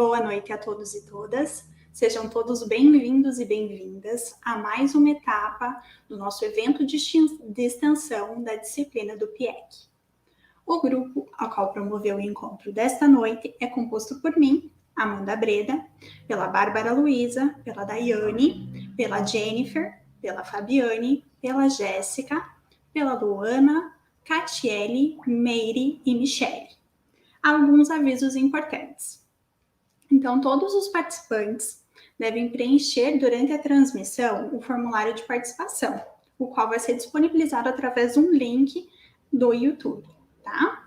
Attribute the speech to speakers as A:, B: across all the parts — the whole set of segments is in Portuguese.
A: Boa noite a todos e todas. Sejam todos bem-vindos e bem-vindas a mais uma etapa do nosso evento de extensão da disciplina do PIEC. O grupo ao qual promoveu o encontro desta noite é composto por mim, Amanda Breda, pela Bárbara Luiza, pela Daiane, pela Jennifer, pela Fabiane, pela Jéssica, pela Luana, Catiele, Meire e Michele. Alguns avisos importantes. Então, todos os participantes devem preencher durante a transmissão o formulário de participação, o qual vai ser disponibilizado através de um link do YouTube, tá?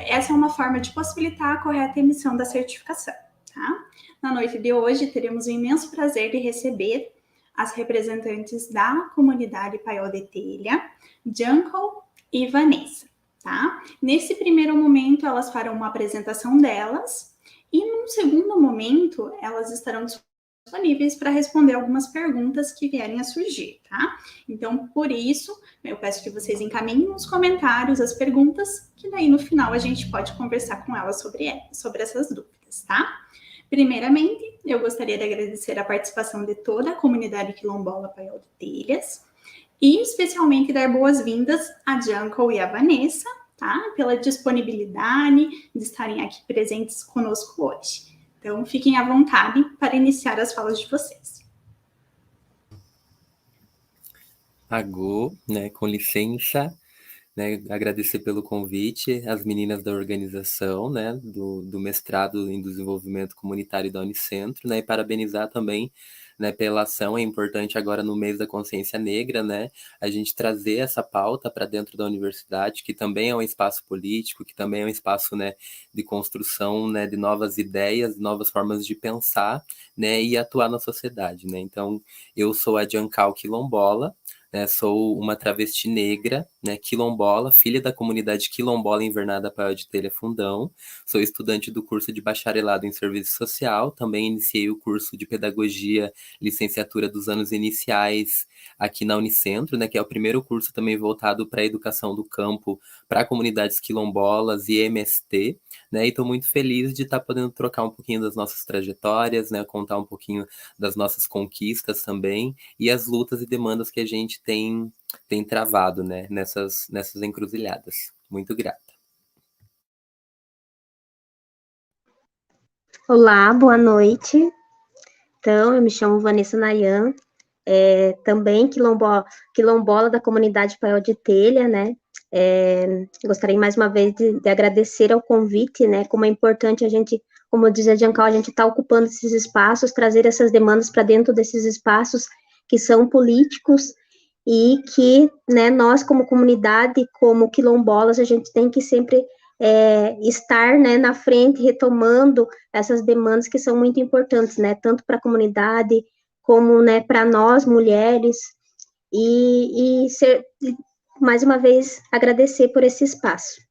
A: Essa é uma forma de possibilitar a correta emissão da certificação, tá? Na noite de hoje, teremos o imenso prazer de receber as representantes da comunidade Paiol de Telha, Junko e Vanessa, tá? Nesse primeiro momento, elas farão uma apresentação delas e, num segundo momento, elas estarão disponíveis para responder algumas perguntas que vierem a surgir, tá? Então, por isso, eu peço que vocês encaminhem nos comentários as perguntas, que daí no final a gente pode conversar com elas sobre essas dúvidas, tá? Primeiramente, eu gostaria de agradecer a participação de toda a comunidade quilombola Paiol de Telhas e especialmente dar boas-vindas a Junko e a Vanessa, tá? Pela disponibilidade de estarem aqui presentes conosco hoje. Então, fiquem à vontade para iniciar as falas de vocês.
B: Agô, né, com licença, né, agradecer pelo convite às meninas da organização, né, do mestrado em desenvolvimento comunitário da Unicentro, né, e parabenizar também, né, pela ação. É importante agora no mês da consciência negra, né, a gente trazer essa pauta para dentro da universidade, que também é um espaço político, que também é um espaço, né, de construção, né, de novas ideias, novas formas de pensar, né, e atuar na sociedade, né. Então, eu sou a Junko quilombola, né, sou uma travesti negra, né, quilombola, filha da comunidade quilombola Invernada Paiol de Telha Fundão. Sou estudante do curso de bacharelado em serviço social. Também iniciei o curso de pedagogia, licenciatura dos anos iniciais aqui na Unicentro, né, que é o primeiro curso também voltado para a educação do campo para comunidades quilombolas e MST, né, e estou muito feliz de estar podendo trocar um pouquinho das nossas trajetórias, né, contar um pouquinho das nossas conquistas também e as lutas e demandas que a gente tem travado, né, nessas encruzilhadas. Muito grata.
C: Olá, boa noite. Então, eu me chamo Vanessa Nayan, também quilombola da comunidade Paiol de Telha, né? Gostaria mais uma vez de agradecer ao convite, né? Como é importante a gente, como diz a Junko, a gente está ocupando esses espaços, trazer essas demandas para dentro desses espaços que são políticos e que, né, nós como comunidade, como quilombolas, a gente tem que sempre estar, né, na frente, retomando essas demandas que são muito importantes, né, tanto para a comunidade, como, né, para nós, mulheres, e mais uma vez, agradecer por esse espaço.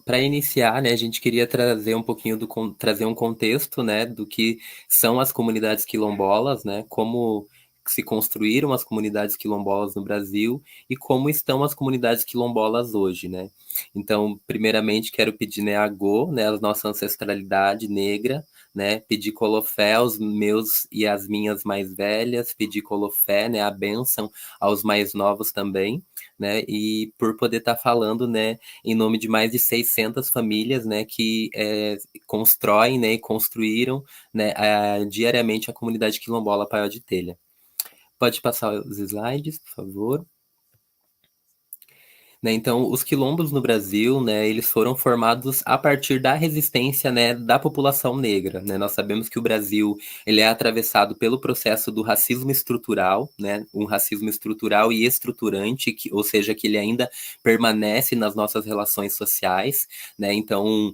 B: Para iniciar, né, a gente queria trazer um pouquinho trazer um contexto, né, do que são as comunidades quilombolas, né, como se construíram as comunidades quilombolas no Brasil e como estão as comunidades quilombolas hoje, né. Então, primeiramente, quero pedir, né, a Go, né, a nossa ancestralidade negra, né, pedir colofé aos meus e às minhas mais velhas, pedir colofé, né, a bênção aos mais novos também, né, e por poder estar falando, né, em nome de mais de 600 famílias, né, que constroem, né, e construíram, né, diariamente a comunidade quilombola Paiol de Telha. Pode passar os slides, por favor. Né, então, os quilombos no Brasil, né, eles foram formados a partir da resistência, né, da população negra, né. Nós sabemos que o Brasil ele é atravessado pelo processo do racismo estrutural, né, um racismo estrutural e estruturante, ou seja, que ele ainda permanece nas nossas relações sociais, né. Então,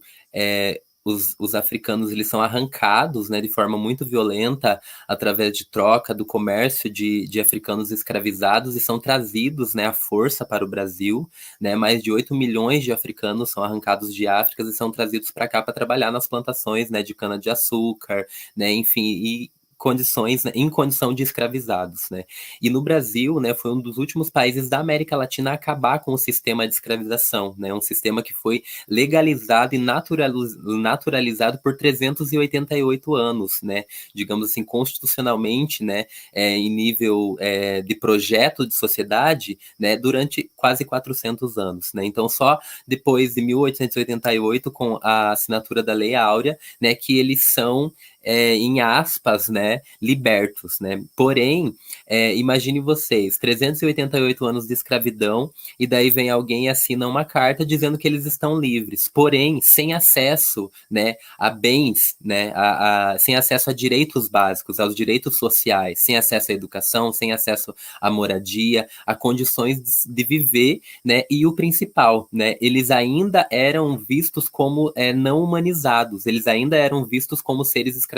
B: os africanos eles são arrancados, né, de forma muito violenta através de troca do comércio de africanos escravizados e são trazidos, né, à força para o Brasil, né, mais de 8 milhões de africanos são arrancados de África e são trazidos para cá para trabalhar nas plantações, né, de cana-de-açúcar, né, enfim, e condições, né, em condição de escravizados, né? E no Brasil, né, foi um dos últimos países da América Latina a acabar com o sistema de escravização, né? Um sistema que foi legalizado e naturalizado por 388 anos, né? Digamos assim, constitucionalmente, né? Em nível de projeto de sociedade, né? Durante quase 400 anos, né? Então, só depois de 1888, com a assinatura da Lei Áurea, né? Que eles são em aspas, né, libertos, né? Porém, imagine vocês, 388 anos de escravidão, e daí vem alguém e assina uma carta dizendo que eles estão livres, porém, sem acesso, né, a bens, né, sem acesso a direitos básicos, aos direitos sociais, sem acesso à educação, sem acesso à moradia, a condições de viver, né, e o principal, né, eles ainda eram vistos como não humanizados, eles ainda eram vistos como seres escravizados,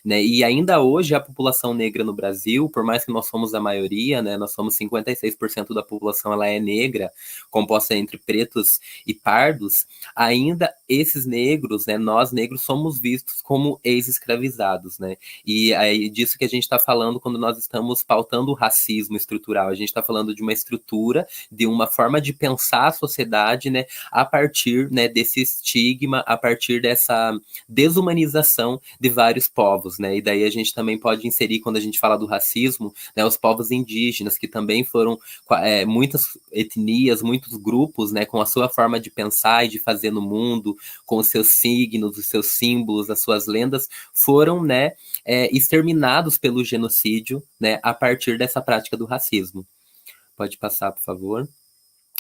B: né? E ainda hoje a população negra no Brasil, por mais que nós somos a maioria, né, nós somos 56% da população, ela é negra, composta entre pretos e pardos, ainda esses negros, né, nós negros somos vistos como ex-escravizados, né? E é disso que a gente está falando quando nós estamos pautando o racismo estrutural. A gente está falando de uma estrutura, de uma forma de pensar a sociedade, né, a partir, né, desse estigma, a partir dessa desumanização de vários povos, né? E daí a gente também pode inserir, quando a gente fala do racismo, né, os povos indígenas, que também foram muitas etnias, muitos grupos, né, com a sua forma de pensar e de fazer no mundo, com os seus signos, os seus símbolos, as suas lendas, foram, né, exterminados pelo genocídio, né, a partir dessa prática do racismo. Pode passar, por favor.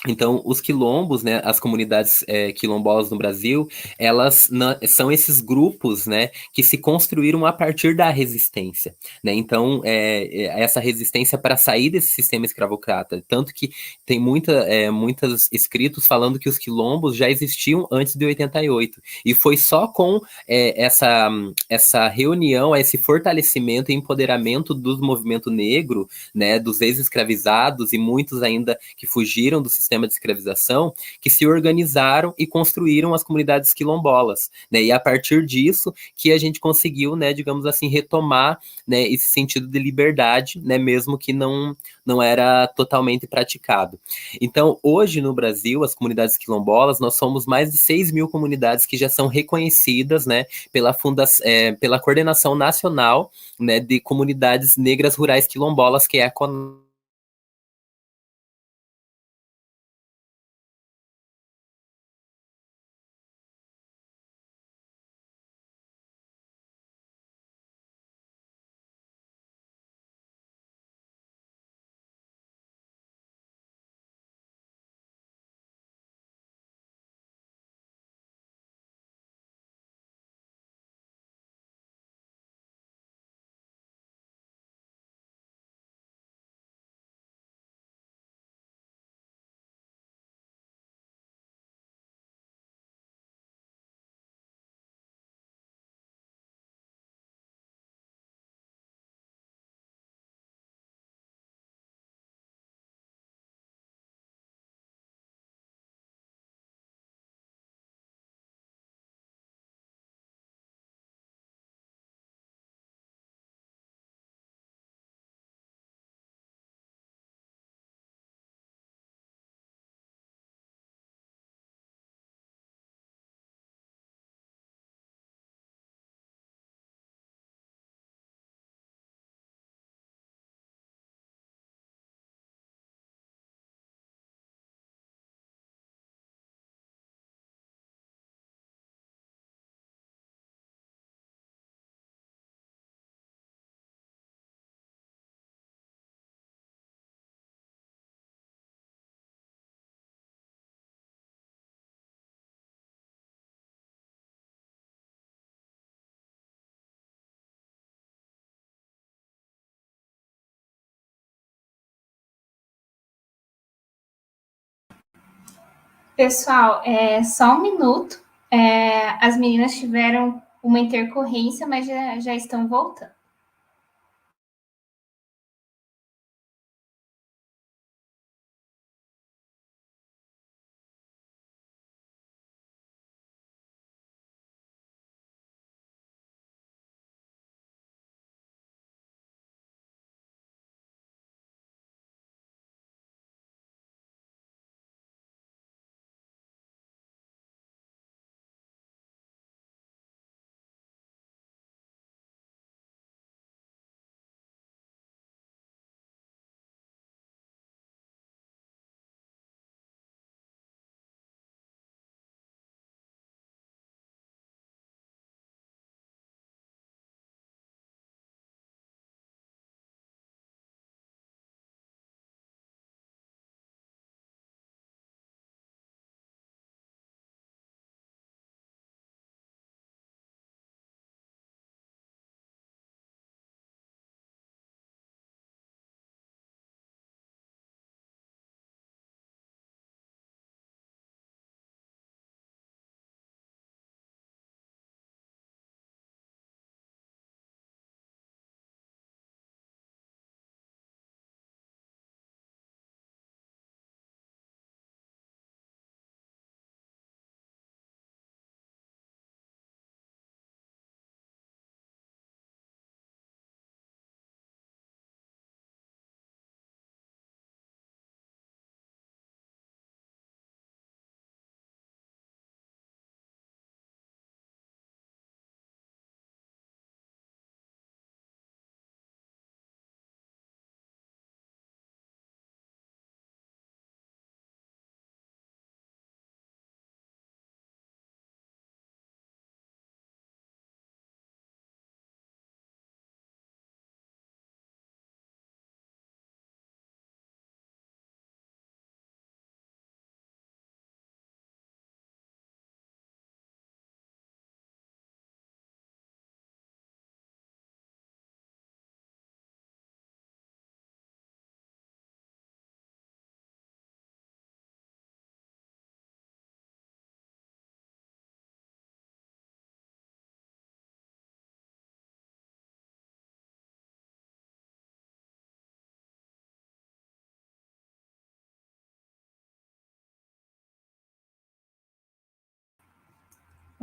B: Então, os quilombos, né, as comunidades quilombolas no Brasil, elas são esses grupos, né, que se construíram a partir da resistência, né? Então, essa resistência para sair desse sistema escravocrata, tanto que tem muitos escritos falando que os quilombos já existiam antes de 88, e foi só com essa reunião, esse fortalecimento e empoderamento do movimento negro, né, dos ex-escravizados e muitos ainda que fugiram do sistema de escravização, que se organizaram e construíram as comunidades quilombolas, né? E a partir disso que a gente conseguiu, né, digamos assim, retomar, né, esse sentido de liberdade, né, mesmo que não era totalmente praticado. Então, hoje no Brasil, as comunidades quilombolas, nós somos mais de 6 mil comunidades que já são reconhecidas, né, pela Coordenação Nacional, né, de Comunidades Negras Rurais Quilombolas, que é a
D: Pessoal, só um minuto. As meninas tiveram uma intercorrência, mas já estão voltando.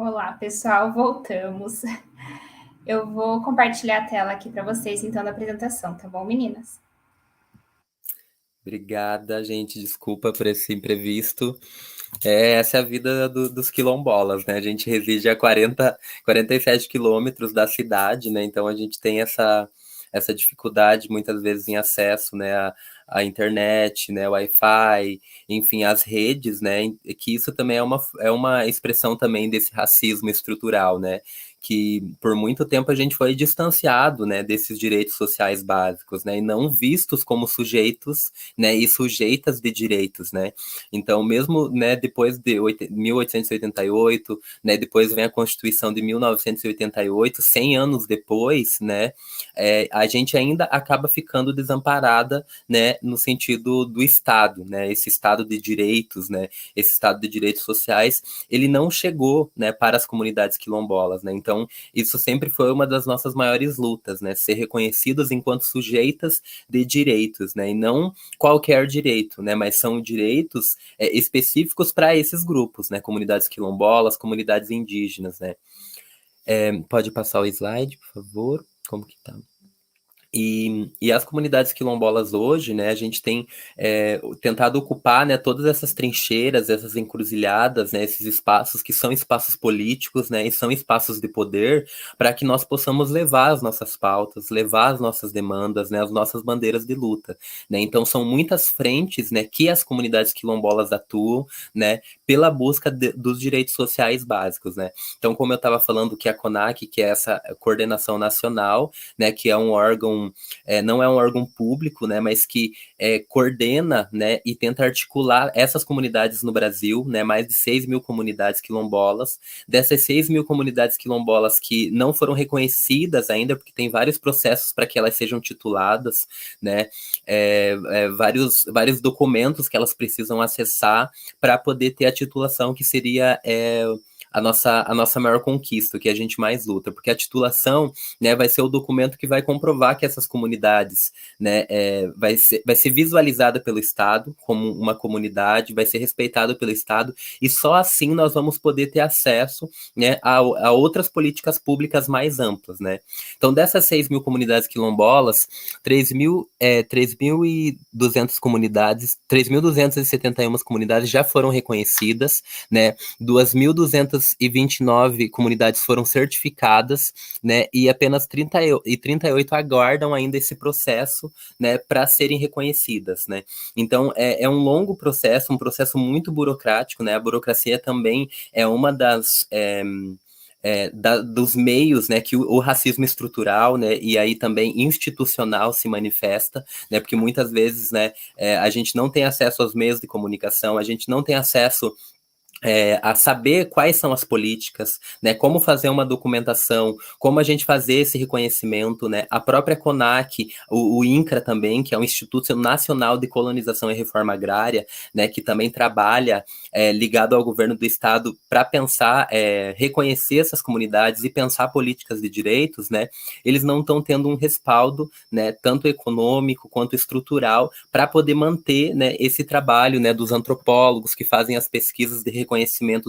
D: Olá, pessoal, voltamos. Eu vou compartilhar a tela aqui para vocês, então, da apresentação, tá bom, meninas?
B: Obrigada, gente. Desculpa por esse imprevisto. Essa é a vida dos quilombolas, né? A gente reside a 47 quilômetros da cidade, né? Então a gente tem essa dificuldade muitas vezes em acesso, né, à internet, né, Wi-Fi, enfim, as redes, né? Que isso também é uma expressão também desse racismo estrutural, né? Que por muito tempo a gente foi distanciado, né, desses direitos sociais básicos, né, e não vistos como sujeitos, né, e sujeitas de direitos, né. Então, mesmo, né, depois de 1888, né, depois vem a Constituição de 1988, 100 anos depois, né, a gente ainda acaba ficando desamparada, né, no sentido do Estado, né, esse Estado de direitos, né, esse Estado de direitos sociais, ele não chegou, né, para as comunidades quilombolas, né. Então, isso sempre foi uma das nossas maiores lutas, né? Ser reconhecidas enquanto sujeitas de direitos, né? E não qualquer direito, né? Mas são direitos específicos para esses grupos, né? Comunidades quilombolas, comunidades indígenas, né? Pode passar o slide, por favor? Como que tá? E as comunidades quilombolas hoje, né, a gente tem tentado ocupar, né, todas essas trincheiras, essas encruzilhadas, né, esses espaços que são espaços políticos, né, e são espaços de poder, para que nós possamos levar as nossas pautas, levar as nossas demandas, né, as nossas bandeiras de luta, né. Então são muitas frentes, né, que as comunidades quilombolas atuam, né, pela busca dos direitos sociais básicos, né. Então, como eu estava falando que a CONAC, que é essa coordenação nacional, né, que é um órgão, não é um órgão público, né, mas que coordena, né, e tenta articular essas comunidades no Brasil, né, mais de 6 mil comunidades quilombolas. Dessas 6 mil comunidades quilombolas que não foram reconhecidas ainda, porque tem vários processos para que elas sejam tituladas, né, vários documentos que elas precisam acessar para poder ter a titulação, que seria a nossa maior conquista, o que a gente mais luta, porque a titulação, né, vai ser o documento que vai comprovar que essas comunidades, né, vai ser visualizada pelo Estado como uma comunidade, vai ser respeitada pelo Estado, e só assim nós vamos poder ter acesso, né, a outras políticas públicas mais amplas, né. Então, dessas 6 mil comunidades quilombolas, 3.200 comunidades, 3.271 comunidades já foram reconhecidas, né, 2.229 comunidades foram certificadas, né, e apenas 38 aguardam ainda esse processo, né, para serem reconhecidas, né. Então, é um longo processo, um processo muito burocrático, né, a burocracia também é uma dos meios, né, que o racismo estrutural, né, e aí também institucional se manifesta, né, porque muitas vezes, né, a gente não tem acesso aos meios de comunicação, a gente não tem acesso a saber quais são as políticas, né, como fazer uma documentação, como a gente fazer esse reconhecimento, né, a própria CONAC, o INCRA também, que é o Instituto Nacional de Colonização e Reforma Agrária, né, que também trabalha ligado ao governo do estado para pensar, reconhecer essas comunidades e pensar políticas de direitos, né, eles não estão tendo um respaldo, né, tanto econômico quanto estrutural, para poder manter, né, esse trabalho, né, dos antropólogos que fazem as pesquisas de reconhecimento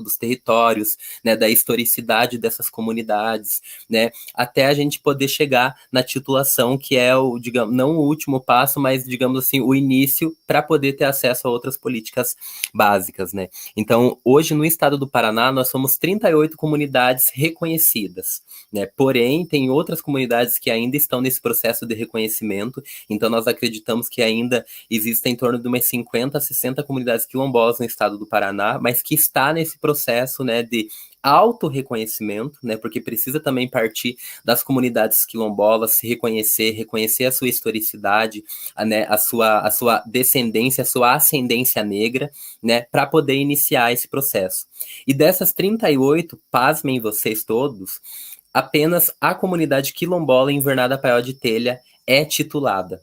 B: dos territórios, né, da historicidade dessas comunidades, né, até a gente poder chegar na titulação, que é digamos, não o último passo, mas, digamos assim, o início para poder ter acesso a outras políticas básicas, né. Então, hoje no estado do Paraná, nós somos 38 comunidades reconhecidas, né, porém, tem outras comunidades que ainda estão nesse processo de reconhecimento, então nós acreditamos que ainda existem em torno de umas 50, 60 comunidades quilombolas no estado do Paraná, mas que está nesse processo, né, de auto-reconhecimento, né, porque precisa também partir das comunidades quilombolas, se reconhecer a sua historicidade, né, a sua descendência, a sua ascendência negra, né, para poder iniciar esse processo. E dessas 38, pasmem vocês todos, apenas a comunidade quilombola Invernada Paiol de Telha é titulada.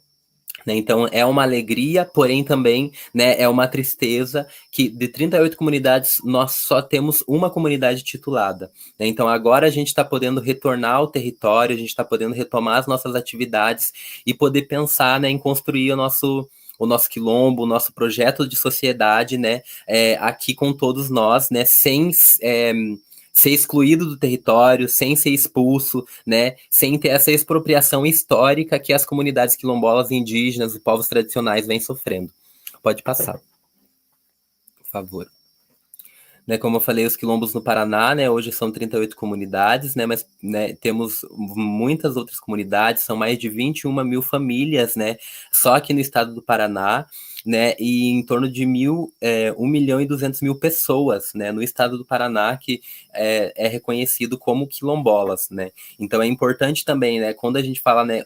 B: Né? Então, é uma alegria, porém também, né, é uma tristeza que de 38 comunidades nós só temos uma comunidade titulada. Né? Então, agora a gente está podendo retornar ao território, a gente está podendo retomar as nossas atividades e poder pensar, né, em construir o nosso quilombo, o nosso projeto de sociedade, né, aqui com todos nós, né, ser excluído do território, sem ser expulso, né, sem ter essa expropriação histórica que as comunidades quilombolas, indígenas e povos tradicionais vêm sofrendo. Pode passar, por favor. Né, como eu falei, os quilombos no Paraná, né, hoje são 38 comunidades, né, mas, né, temos muitas outras comunidades, são mais de 21 mil famílias, né, só aqui no estado do Paraná, né, e em torno de 1.200.000 pessoas, né, no estado do Paraná, que é reconhecido como quilombolas, né. Então é importante também, né, quando a gente fala, né,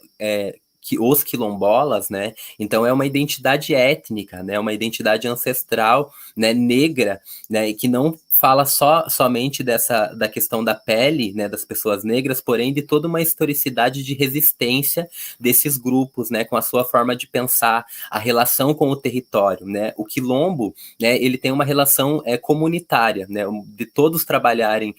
B: que os quilombolas, né, então é uma identidade étnica, né, uma identidade ancestral, né, negra, né, e que não fala somente da questão da pele, né, das pessoas negras, porém de toda uma historicidade de resistência desses grupos, né, com a sua forma de pensar, a relação com o território, né, o quilombo, né, ele tem uma relação comunitária, né, de todos trabalharem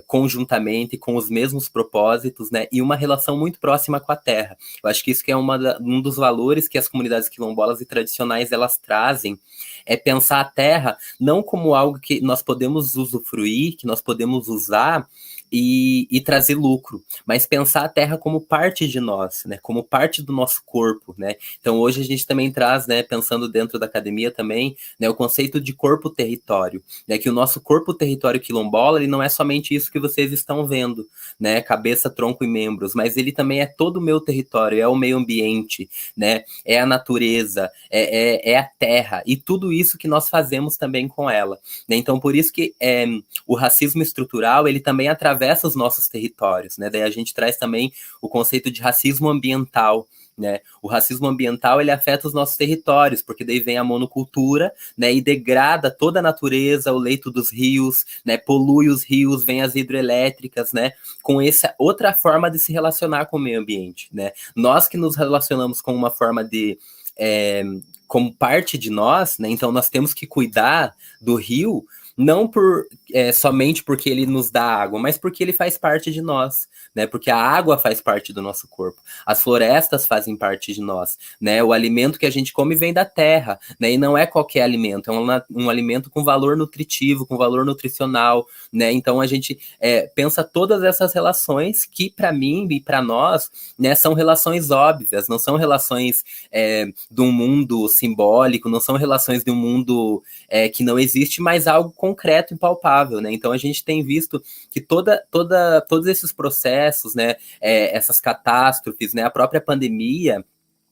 B: conjuntamente com os mesmos propósitos, né, e uma relação muito próxima com a terra. Eu acho que isso que é um dos valores que as comunidades quilombolas e tradicionais elas trazem, é pensar a terra não como algo que nós podemos usufruir, que nós podemos usar e trazer lucro, mas pensar a terra como parte de nós, né, como parte do nosso corpo, né. Então hoje a gente também traz, né, pensando dentro da academia também, né, o conceito de corpo-território, né, que o nosso corpo-território quilombola, ele não é somente isso que vocês estão vendo, né, cabeça, tronco e membros, mas ele também é todo o meu território, é o meio ambiente, né, é a natureza, é a terra, e tudo isso que nós fazemos também com ela, né. Então por isso que o racismo estrutural, ele também atravessa os nossos territórios, né? Daí a gente traz também o conceito de racismo ambiental, né? O racismo ambiental, ele afeta os nossos territórios, porque daí vem a monocultura, né, e degrada toda a natureza, o leito dos rios, né, polui os rios, vem as hidrelétricas, né, com essa outra forma de se relacionar com o meio ambiente, né? Nós que nos relacionamos com uma forma de como parte de nós, né? Então nós temos que cuidar do rio, não somente porque ele nos dá água, mas porque ele faz parte de nós, né? Porque a água faz parte do nosso corpo, as florestas fazem parte de nós, né? O alimento que a gente come vem da terra, né? E não é qualquer alimento, é um alimento com valor nutritivo, com valor nutricional, né? Então a gente pensa todas essas relações que para mim e para nós, né, são relações óbvias, não são relações de um mundo simbólico, não são relações de um mundo que não existe, mas algo concreto e palpável, né? Então a gente tem visto que todos esses processos, né, essas catástrofes, né, a própria pandemia,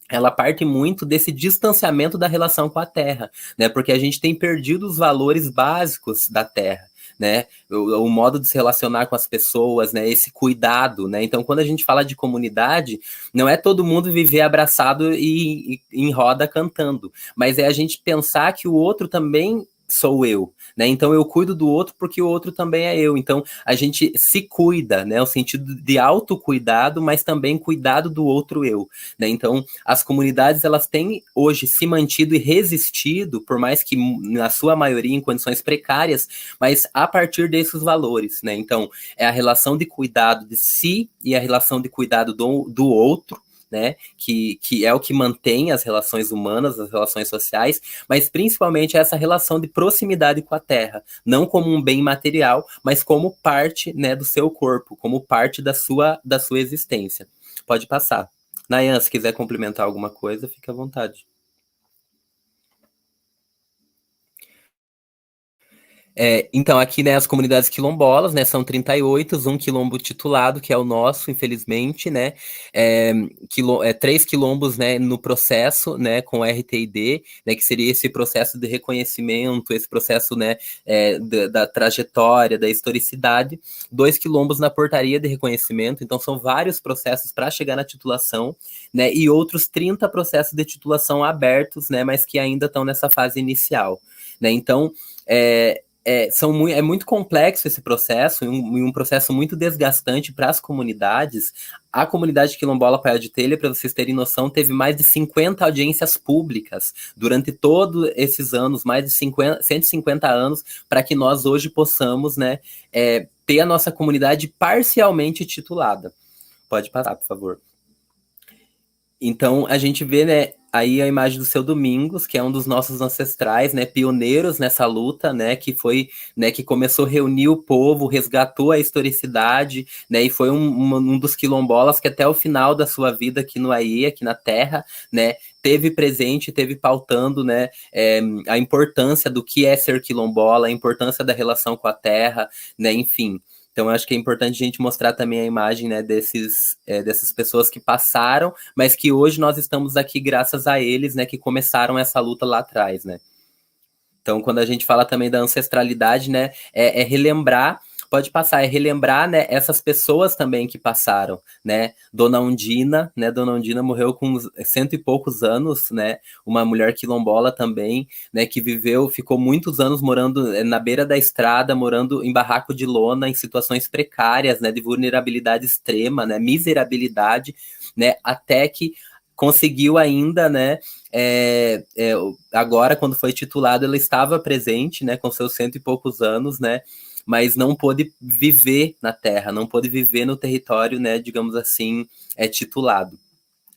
B: ela parte muito desse distanciamento da relação com a terra, né? Porque a gente tem perdido os valores básicos da terra, né? O modo de se relacionar com as pessoas, né? Esse cuidado, né? Então, quando a gente fala de comunidade, não é todo mundo viver abraçado e em roda cantando, mas é a gente pensar que o outro também sou eu, né? Então eu cuido do outro porque o outro também é eu. Então a gente se cuida, né? O sentido de autocuidado, mas também cuidado do outro eu, né? Então as comunidades elas têm hoje se mantido e resistido, por mais que na sua maioria em condições precárias, mas a partir desses valores, né? Então é a relação de cuidado de si e a relação de cuidado do outro, né, que é o que mantém as relações humanas, as relações sociais, mas principalmente essa relação de proximidade com a terra, não como um bem material, mas como parte, né, do seu corpo, como parte da sua existência. Pode passar. Nayan, se quiser complementar alguma coisa, fique à vontade. Então, aqui, né, as comunidades quilombolas, né, são 38, um quilombo titulado, que é o nosso, infelizmente, né, 3 quilombos, né, no processo, né, com RTID, né, que seria esse processo de reconhecimento, esse processo, né, da trajetória, da historicidade, 2 quilombos na portaria de reconhecimento, então são vários processos para chegar na titulação, né, e outros 30 processos de titulação abertos, né, mas que ainda estão nessa fase inicial, né, então, é muito complexo esse processo, um processo muito desgastante para as comunidades. A comunidade quilombola Paiol de Telha, para vocês terem noção, teve mais de 50 audiências públicas durante todos esses anos, mais de 150 anos, para que nós hoje possamos, né, ter a nossa comunidade parcialmente titulada. Pode passar, por favor. Então, a gente vê, né, aí a imagem do seu Domingos, que é um dos nossos ancestrais, né, pioneiros nessa luta, né, que foi, né, que começou a reunir o povo, resgatou a historicidade, né, e foi um dos quilombolas que até o final da sua vida aqui no Aie, aqui na terra, né, teve presente, teve pautando, né, a importância do que é ser quilombola, a importância da relação com a terra, né, enfim. Então, eu acho que é importante a gente mostrar também a imagem, né, dessas pessoas que passaram, mas que hoje nós estamos aqui graças a eles, né, que começaram essa luta lá atrás, né. Então, quando a gente fala também da ancestralidade, né, é relembrar, pode passar, é relembrar, né, essas pessoas também que passaram, né, Dona Undina morreu com 100 e poucos anos, né, uma mulher quilombola também, né, que ficou muitos anos morando na beira da estrada, morando em barraco de lona, em situações precárias, né, de vulnerabilidade extrema, né, miserabilidade, né, até que conseguiu ainda, né, agora, quando foi titulado, ela estava presente, né, com seus 100 e poucos anos, né, mas não pôde viver na terra, não pôde viver no território, né, digamos assim, titulado.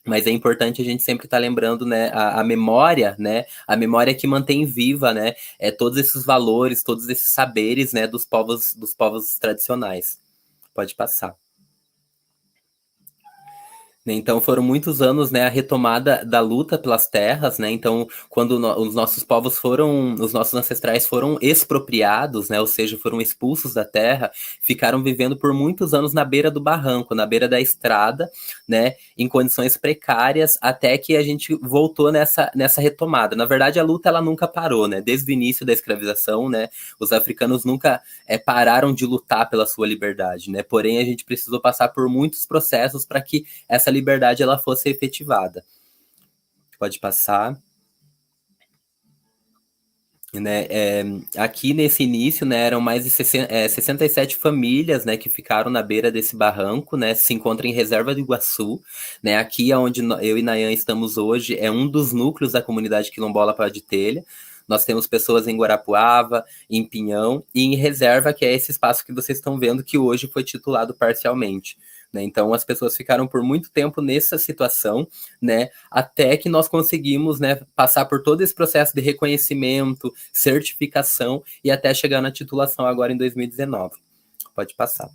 B: Mas é importante a gente sempre estar lembrando, né, a memória, né, a memória que mantém viva, né, todos esses valores, todos esses saberes, né, dos povos tradicionais. Pode passar. Então foram muitos anos, né, a retomada da luta pelas terras, né, então quando os nossos ancestrais foram expropriados, né, ou seja, foram expulsos da terra, ficaram vivendo por muitos anos na beira do barranco, na beira da estrada, né, em condições precárias, até que a gente voltou nessa retomada. Na verdade, a luta ela nunca parou, né, desde o início da escravização, né, os africanos nunca pararam de lutar pela sua liberdade, né, porém a gente precisou passar por muitos processos para que essa liberdade ela fosse efetivada. Pode passar. Né, aqui nesse início, né, eram mais de 67 famílias, né, que ficaram na beira desse barranco, né, se encontra em Reserva do Iguaçu, né, aqui onde eu e Nayan estamos hoje, é um dos núcleos da comunidade quilombola Paiol de Telha. Nós temos pessoas em Guarapuava, em Pinhão e em Reserva, que é esse espaço que vocês estão vendo, que hoje foi titulado parcialmente. Né? Então, as pessoas ficaram por muito tempo nessa situação, né, até que nós conseguimos, né, passar por todo esse processo de reconhecimento, certificação e até chegar na titulação agora em 2019. Pode passar.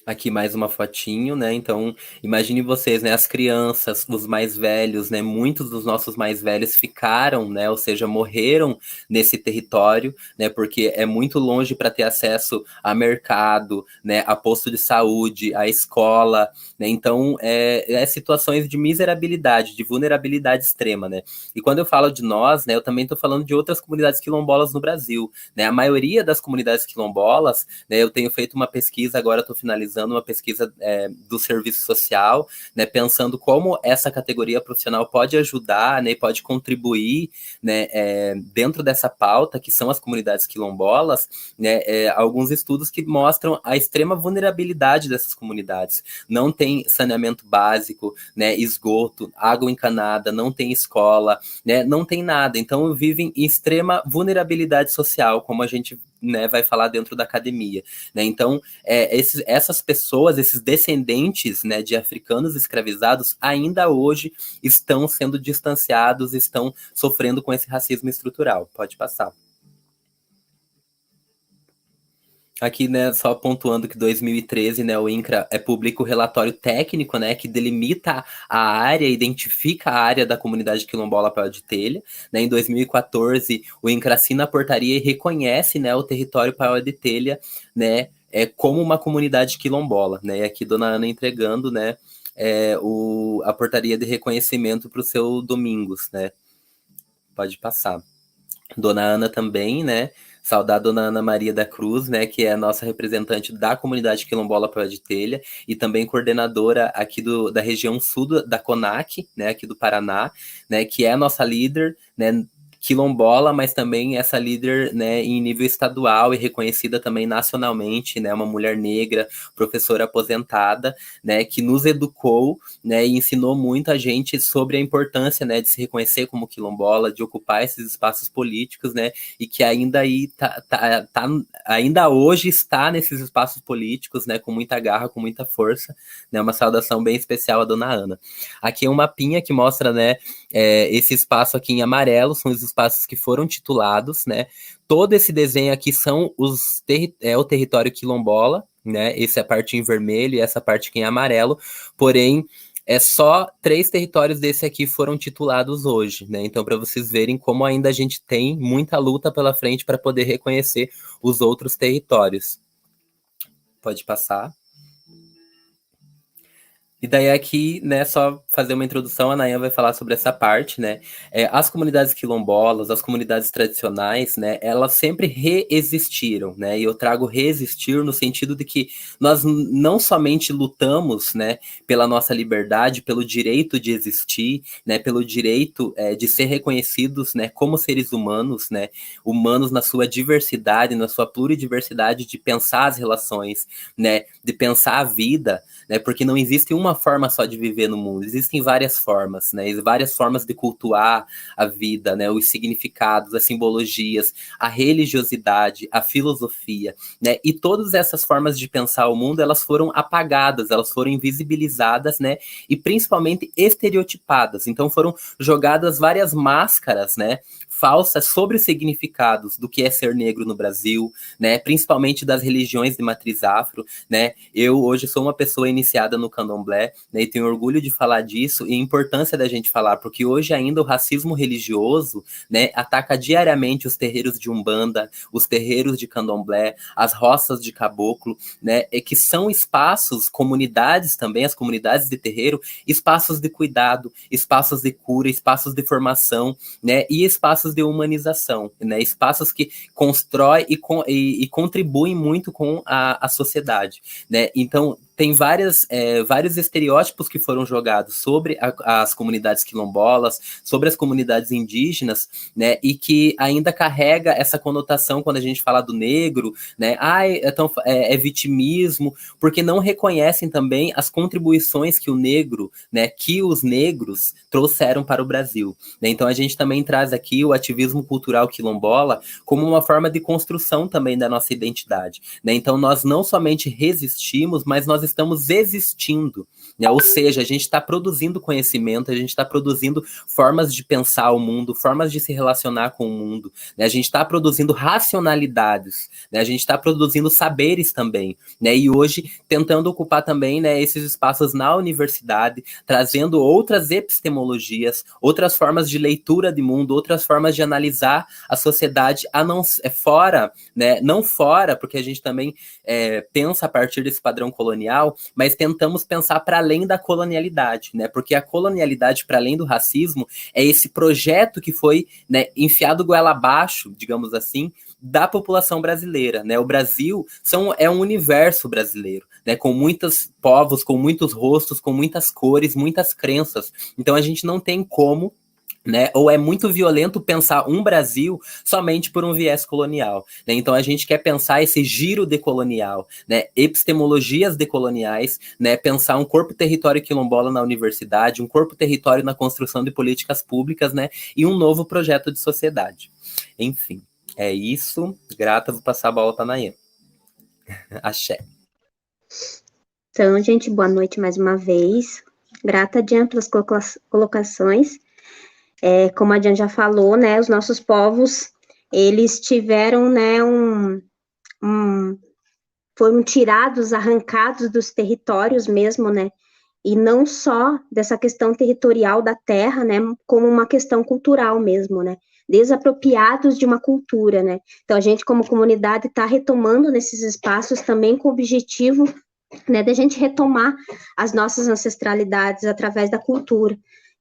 B: Aqui mais uma fotinho, né? Então, imagine vocês, né? As crianças, os mais velhos, né? Muitos dos nossos mais velhos ficaram, né? Ou seja, morreram nesse território, né? Porque é muito longe para ter acesso a mercado, né? A posto de saúde, a escola, né? Então, situações de miserabilidade, de vulnerabilidade extrema, né? E quando eu falo de nós, né? Eu também estou falando de outras comunidades quilombolas no Brasil, né? A maioria das comunidades quilombolas, né? Eu tenho feito uma pesquisa, agora estou finalizando uma pesquisa do serviço social, né, pensando como essa categoria profissional pode ajudar, né, pode contribuir, né, dentro dessa pauta, que são as comunidades quilombolas, né, alguns estudos que mostram a extrema vulnerabilidade dessas comunidades. Não tem saneamento básico, né, esgoto, água encanada, não tem escola, né, não tem nada. Então, vivem em extrema vulnerabilidade social, como a gente, né, vai falar dentro da academia, né? Então, essas pessoas, esses descendentes, né, de africanos escravizados, ainda hoje estão sendo distanciados, estão sofrendo com esse racismo estrutural. Pode passar. Aqui, né, só pontuando que 2013, né, o INCRA publica o relatório técnico, né, que delimita a área, identifica a área da comunidade quilombola Paiol de Telha, né. Em 2014, o INCRA assina a portaria e reconhece, né, o território Paiol de Telha, né, como uma comunidade quilombola, né. E aqui Dona Ana entregando, né, a portaria de reconhecimento para o seu Domingos, né. Pode passar. Dona Ana também, né, saudar a Dona Ana Maria da Cruz, né, que é a nossa representante da comunidade quilombola Paiol de Telha e também coordenadora aqui da região sul da CONAC, né, aqui do Paraná, né, que é a nossa líder, né, quilombola, mas também essa líder, né, em nível estadual e reconhecida também nacionalmente, né, uma mulher negra, professora aposentada, né, que nos educou, né, e ensinou muito a gente sobre a importância, né, de se reconhecer como quilombola, de ocupar esses espaços políticos, né, e que ainda aí ainda hoje está nesses espaços políticos, né, com muita garra, com muita força, né, uma saudação bem especial à dona Ana. Aqui é um mapinha que mostra, né, esse espaço aqui em amarelo, são os espaços que foram titulados, né, todo esse desenho aqui são o território quilombola, né, essa é a parte em vermelho e essa parte aqui em amarelo, porém, só 3 territórios desse aqui foram titulados hoje, né? Então, para vocês verem como ainda a gente tem muita luta pela frente para poder reconhecer os outros territórios. Pode passar. E daí aqui, né, só fazer uma introdução, a Nayan vai falar sobre essa parte, né, as comunidades quilombolas, as comunidades tradicionais, né, elas sempre reexistiram, né, e eu trago reexistir no sentido de que nós não somente lutamos, né, pela nossa liberdade, pelo direito de existir, né, pelo direito de ser reconhecidos, né, como seres humanos, né, humanos na sua diversidade, na sua pluridiversidade de pensar as relações, né, de pensar a vida, né, porque não existe uma forma só de viver no mundo, existem várias formas, né, várias formas de cultuar a vida, né, os significados, as simbologias, a religiosidade, a filosofia, né, e todas essas formas de pensar o mundo, elas foram apagadas, elas foram invisibilizadas, né, e principalmente estereotipadas, então foram jogadas várias máscaras, né, falsas sobre os significados do que é ser negro no Brasil, né, principalmente das religiões de matriz afro, né, eu hoje sou uma pessoa iniciada no candomblé, né, e tenho orgulho de falar disso, e a importância da gente falar, porque hoje ainda o racismo religioso, né, ataca diariamente os terreiros de Umbanda, os terreiros de candomblé, as roças de caboclo, né, que são espaços, comunidades também, as comunidades de terreiro, espaços de cuidado, espaços de cura, espaços de formação, né, e espaços de humanização, né, espaços que constroem e contribuem muito com a sociedade, né, então tem vários estereótipos que foram jogados sobre as comunidades quilombolas, sobre as comunidades indígenas, né, e que ainda carrega essa conotação quando a gente fala do negro, né, é vitimismo, porque não reconhecem também as contribuições que o negro, né, que os negros trouxeram para o Brasil, né, então a gente também traz aqui o ativismo cultural quilombola como uma forma de construção também da nossa identidade, né, então nós não somente resistimos, mas nós estamos existindo, né? Ou seja, a gente está produzindo conhecimento, a gente está produzindo formas de pensar o mundo, formas de se relacionar com o mundo, né? A gente está produzindo racionalidades, né? A gente está produzindo saberes também, né? E hoje tentando ocupar também, né, esses espaços na universidade, trazendo outras epistemologias, outras formas de leitura de mundo, outras formas de analisar a sociedade, fora, né? Não fora, porque a gente também pensa a partir desse padrão colonial, mas tentamos pensar para além da colonialidade, né? Porque a colonialidade, para além do racismo, é esse projeto que foi, né, enfiado goela abaixo, digamos assim, da população brasileira, né? O Brasil é um universo brasileiro, né? Com muitos povos, com muitos rostos, com muitas cores, muitas crenças. Então a gente não tem como, né, ou é muito violento pensar um Brasil somente por um viés colonial, né? Então a gente quer pensar esse giro decolonial, né, epistemologias decoloniais, né, pensar um corpo território quilombola na universidade, um corpo território na construção de políticas públicas, né, e um novo projeto de sociedade. Enfim, é isso. Grata, vou passar a bola para a Nayan. Axé.
C: Então, gente, boa noite mais uma vez. Grata, Dian, pelas colocações. Como a Dian já falou, né, os nossos povos, eles tiveram, né, foram tirados, arrancados dos territórios mesmo, né, e não só dessa questão territorial da terra, né, como uma questão cultural mesmo, né, desapropriados de uma cultura, né. Então, a gente, como comunidade, está retomando nesses espaços também com o objetivo, né, da gente retomar as nossas ancestralidades através da cultura.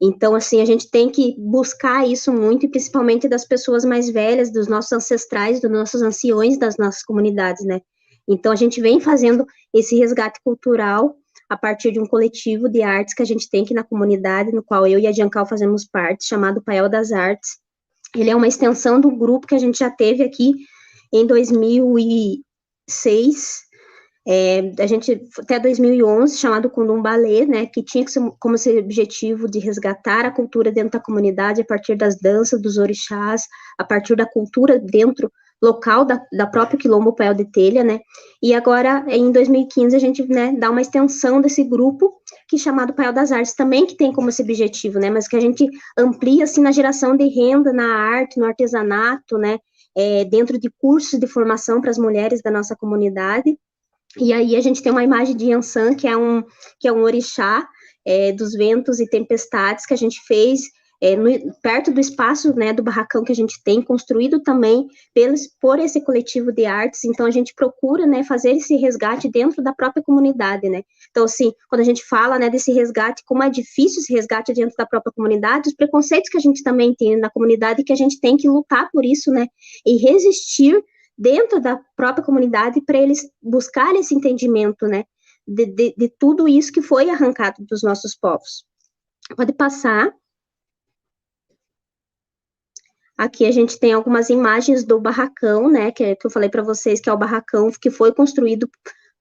C: Então, assim, a gente tem que buscar isso muito, e principalmente das pessoas mais velhas, dos nossos ancestrais, dos nossos anciões das nossas comunidades, né? Então, a gente vem fazendo esse resgate cultural a partir de um coletivo de artes que a gente tem aqui na comunidade, no qual eu e a Giancal fazemos parte, chamado Paiol das Artes. Ele é uma extensão do grupo que a gente já teve aqui em 2006, a gente até 2011, chamado Cundumbalê, né, que tinha como esse objetivo de resgatar a cultura dentro da comunidade a partir das danças dos orixás, a partir da cultura dentro local da própria Quilombo Paiol de Telha, né, e agora, em 2015, a gente, né, dá uma extensão desse grupo, que é chamado Paiol das Artes, também que tem como esse objetivo, né, mas que a gente amplia, assim, na geração de renda, na arte, no artesanato, né, dentro de cursos de formação para as mulheres da nossa comunidade. E aí a gente tem uma imagem de Yansan, que é um orixá dos ventos e tempestades, que a gente fez perto do espaço, né, do barracão que a gente tem, construído também por esse coletivo de artes. Então a gente procura, né, fazer esse resgate dentro da própria comunidade, né. Então, assim, quando a gente fala, né, desse resgate, como é difícil esse resgate dentro da própria comunidade, os preconceitos que a gente também tem na comunidade, que a gente tem que lutar por isso, né, e resistir dentro da própria comunidade para eles buscarem esse entendimento, né, de tudo isso que foi arrancado dos nossos povos. Pode passar. Aqui a gente tem algumas imagens do barracão, né, que eu falei para vocês, que é o barracão que foi construído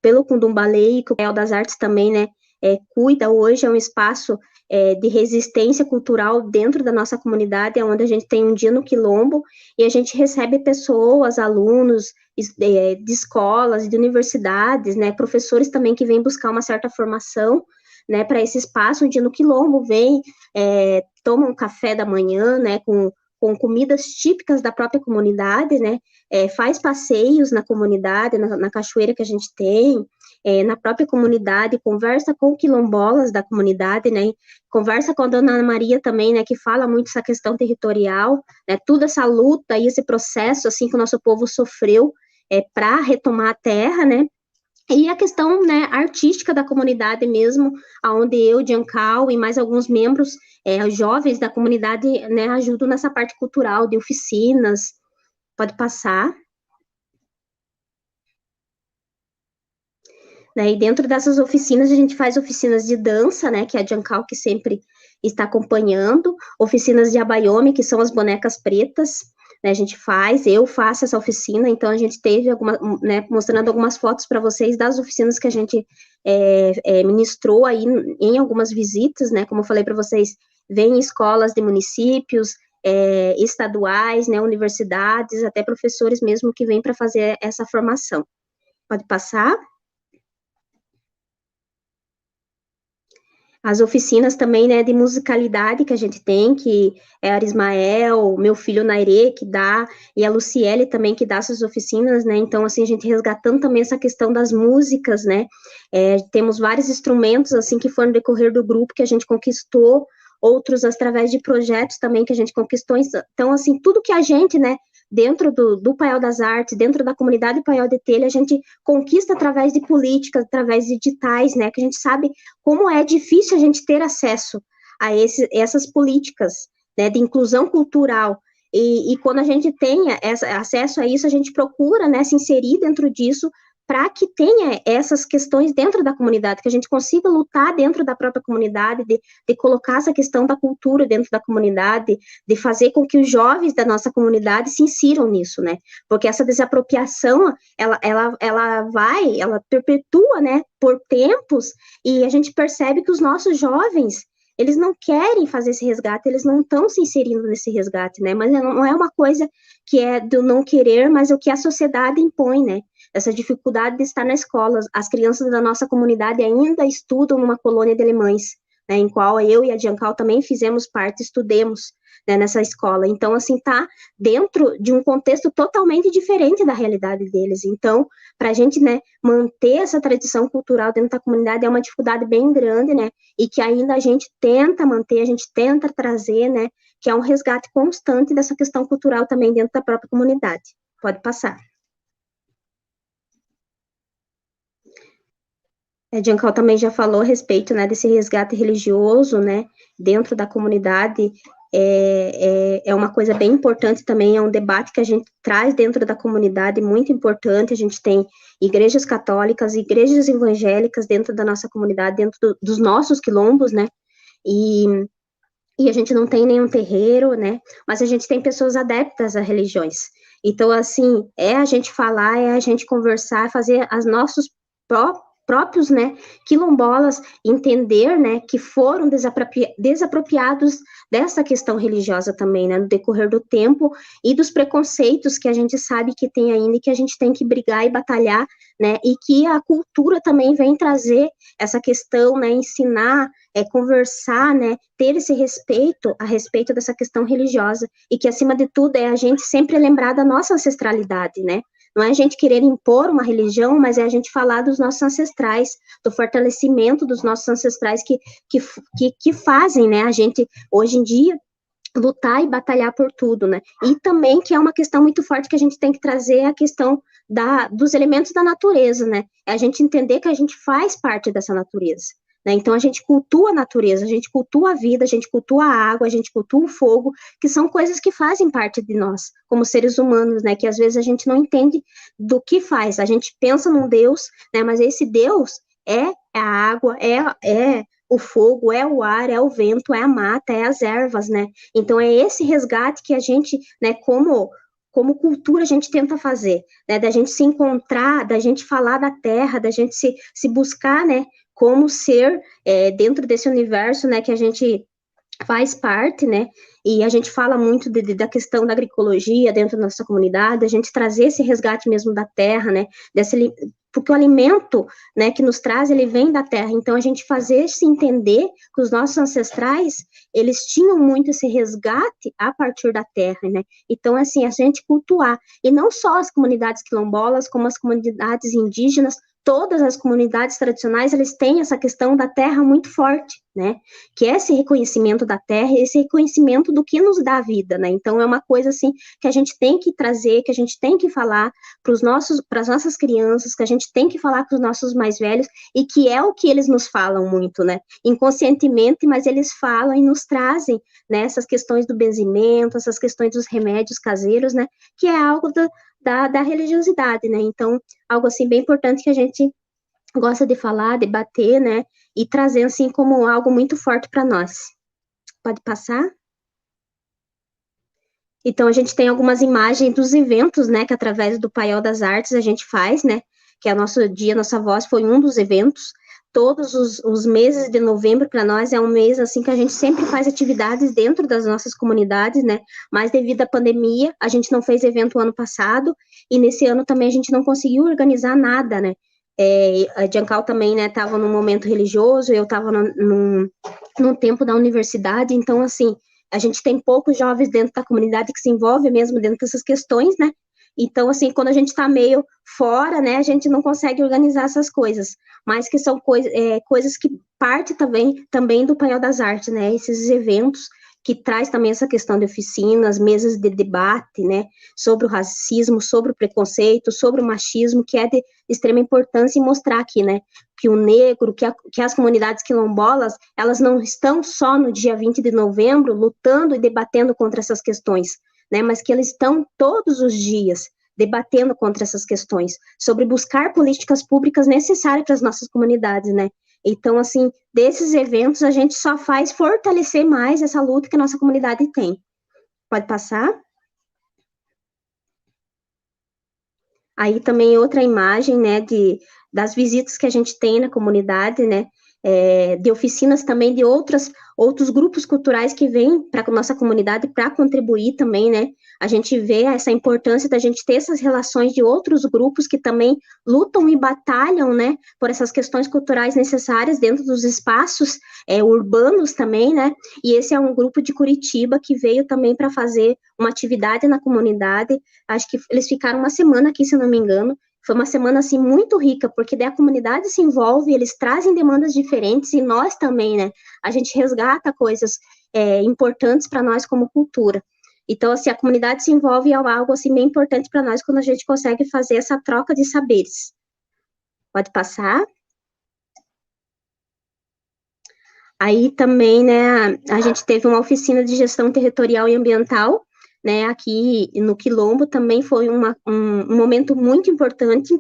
C: pelo Cundumbalê e que o Paiol das Artes também, né, cuida hoje, é um espaço de resistência cultural dentro da nossa comunidade, onde a gente tem um dia no Quilombo, e a gente recebe pessoas, alunos de escolas, de universidades, né, professores também que vêm buscar uma certa formação, né, para esse espaço, um dia no Quilombo, vem, toma um café da manhã, né, com comidas típicas da própria comunidade, né, faz passeios na comunidade, na cachoeira que a gente tem, na própria comunidade, conversa com quilombolas da comunidade, né, conversa com a Dona Ana Maria também, né, que fala muito essa questão territorial, né, toda essa luta e esse processo, assim, que o nosso povo sofreu para retomar a terra, né, e a questão, né, artística da comunidade mesmo, onde eu, Giancal e mais alguns membros, jovens da comunidade, né, ajudam nessa parte cultural, de oficinas. Pode passar. Né, e dentro dessas oficinas, a gente faz oficinas de dança, né, que é a Giancal que sempre está acompanhando, oficinas de Abayomi, que são as bonecas pretas, né, a gente eu faço essa oficina, então a gente teve né, mostrando algumas fotos para vocês das oficinas que a gente ministrou aí em algumas visitas, né, como eu falei para vocês, vem escolas de municípios, estaduais, né, universidades, até professores mesmo que vêm para fazer essa formação. Pode passar. As oficinas também, né, de musicalidade que a gente tem, que é a Arismael, meu filho Nairê, que dá, e a Luciele também, que dá essas oficinas, né, então, assim, a gente resgatando também essa questão das músicas, né, temos vários instrumentos, assim, que foram no decorrer do grupo, que a gente conquistou, outros através de projetos também que a gente conquistou, então, assim, tudo que a gente, né, dentro do Paiol das Artes, dentro da comunidade Paiol de Telha, a gente conquista através de políticas, através de editais, né, que a gente sabe como é difícil a gente ter acesso a essas políticas, né, de inclusão cultural, e quando a gente tem acesso a isso, a gente procura, né, se inserir dentro disso, para que tenha essas questões dentro da comunidade, que a gente consiga lutar dentro da própria comunidade, de colocar essa questão da cultura dentro da comunidade, de fazer com que os jovens da nossa comunidade se insiram nisso, né, porque essa desapropriação, ela perpetua, né, por tempos, e a gente percebe que os nossos jovens, eles não querem fazer esse resgate, eles não estão se inserindo nesse resgate, né, mas não é uma coisa que é do não querer, mas é o que a sociedade impõe, né, essa dificuldade de estar na escola. As crianças da nossa comunidade ainda estudam numa colônia de alemães, né, em qual eu e a Giancal também fizemos parte, estudemos, né, nessa escola. Então, assim, tá dentro de um contexto totalmente diferente da realidade deles. Então, para a gente, né, manter essa tradição cultural dentro da comunidade é uma dificuldade bem grande, né, e que ainda a gente tenta manter, a gente tenta trazer, né, que é um resgate constante dessa questão cultural também dentro da própria comunidade. Pode passar. A Giancal também já falou a respeito, né, desse resgate religioso, né, dentro da comunidade, é uma coisa bem importante também, é um debate que a gente traz dentro da comunidade, muito importante. A gente tem igrejas católicas, igrejas evangélicas dentro da nossa comunidade, dentro dos nossos quilombos, né, e e a gente não tem nenhum terreiro, né? Mas a gente tem pessoas adeptas a religiões. Então, assim, é a gente falar, é a gente conversar, fazer as nossos próprios, né, quilombolas entender, né, que foram desapropriados dessa questão religiosa também, né, no decorrer do tempo e dos preconceitos que a gente sabe que tem ainda e que a gente tem que brigar e batalhar, né, e que a cultura também vem trazer essa questão, né, ensinar, conversar, né, ter esse respeito a respeito dessa questão religiosa e que, acima de tudo, é a gente sempre lembrar da nossa ancestralidade, né, não é a gente querer impor uma religião, mas é a gente falar dos nossos ancestrais, do fortalecimento dos nossos ancestrais que fazem, né, a gente, hoje em dia, lutar e batalhar por tudo, né? E também que é uma questão muito forte que a gente tem que trazer a questão dos elementos da natureza, né? É a gente entender que a gente faz parte dessa natureza. Né? Então, a gente cultua a natureza, a gente cultua a vida, a gente cultua a água, a gente cultua o fogo, que são coisas que fazem parte de nós, como seres humanos, né? Que às vezes a gente não entende do que faz. A gente pensa num Deus, né? Mas esse Deus é a água, é o fogo, é o ar, é o vento, é a mata, é as ervas, né? Então, é esse resgate que a gente, né, como cultura, a gente tenta fazer, né? Da gente se encontrar, da gente falar da terra, da gente se buscar, né? Como ser dentro desse universo, né, que a gente faz parte, né, e a gente fala muito da questão da agroecologia dentro da nossa comunidade, a gente trazer esse resgate mesmo da terra, né, porque o alimento, né, que nos traz, ele vem da terra, então a gente fazer se entender que os nossos ancestrais, eles tinham muito esse resgate a partir da terra, né, então assim, a gente cultuar, e não só as comunidades quilombolas, como as comunidades indígenas, todas as comunidades tradicionais, eles têm essa questão da terra muito forte, né, que é esse reconhecimento da terra, esse reconhecimento do que nos dá a vida, né, então é uma coisa, assim, que a gente tem que trazer, que a gente tem que falar para as nossas crianças, que a gente tem que falar com os nossos mais velhos, e que é o que eles nos falam muito, né, inconscientemente, mas eles falam e nos trazem, né, essas questões do benzimento, essas questões dos remédios caseiros, né, que é algo da religiosidade, né, então, algo, assim, bem importante que a gente gosta de falar, debater, né, e trazer, assim, como algo muito forte para nós. Pode passar? Então, a gente tem algumas imagens dos eventos, né, que através do Paiol das Artes a gente faz, né, que é o nosso dia, nossa voz foi um dos eventos. Todos os meses de novembro, para nós, é um mês, assim, que a gente sempre faz atividades dentro das nossas comunidades, né, mas devido à pandemia, a gente não fez evento ano passado, e nesse ano também a gente não conseguiu organizar nada, né, a Giancal também, né, estava num momento religioso, eu estava num tempo da universidade, então, assim, a gente tem poucos jovens dentro da comunidade que se envolvem mesmo dentro dessas questões, né, então, assim, quando a gente está meio fora, né, a gente não consegue organizar essas coisas, mas que são coisas que parte também do Paiol das Artes, né, esses eventos que traz também essa questão de oficinas, mesas de debate, né, sobre o racismo, sobre o preconceito, sobre o machismo, que é de extrema importância e mostrar aqui, né, que o negro, que as comunidades quilombolas, elas não estão só no dia 20 de novembro lutando e debatendo contra essas questões, né, mas que eles estão todos os dias debatendo contra essas questões, sobre buscar políticas públicas necessárias para as nossas comunidades, né. Então, assim, desses eventos, a gente só faz fortalecer mais essa luta que a nossa comunidade tem. Pode passar? Aí também outra imagem, né, das visitas que a gente tem na comunidade, né, de oficinas também de outros grupos culturais que vêm para a nossa comunidade para contribuir também, né, a gente vê essa importância da gente ter essas relações de outros grupos que também lutam e batalham, né, por essas questões culturais necessárias dentro dos espaços urbanos também, né, e esse é um grupo de Curitiba que veio também para fazer uma atividade na comunidade, acho que eles ficaram uma semana aqui, se eu não me engano, foi uma semana, assim, muito rica, porque daí a comunidade se envolve, eles trazem demandas diferentes, e nós também, né, a gente resgata coisas importantes para nós como cultura. Então, assim, a comunidade se envolve e é algo, assim, bem importante para nós quando a gente consegue fazer essa troca de saberes. Pode passar? Aí também, né, a gente teve uma oficina de gestão territorial e ambiental, né, aqui no Quilombo, também foi um momento muito importante,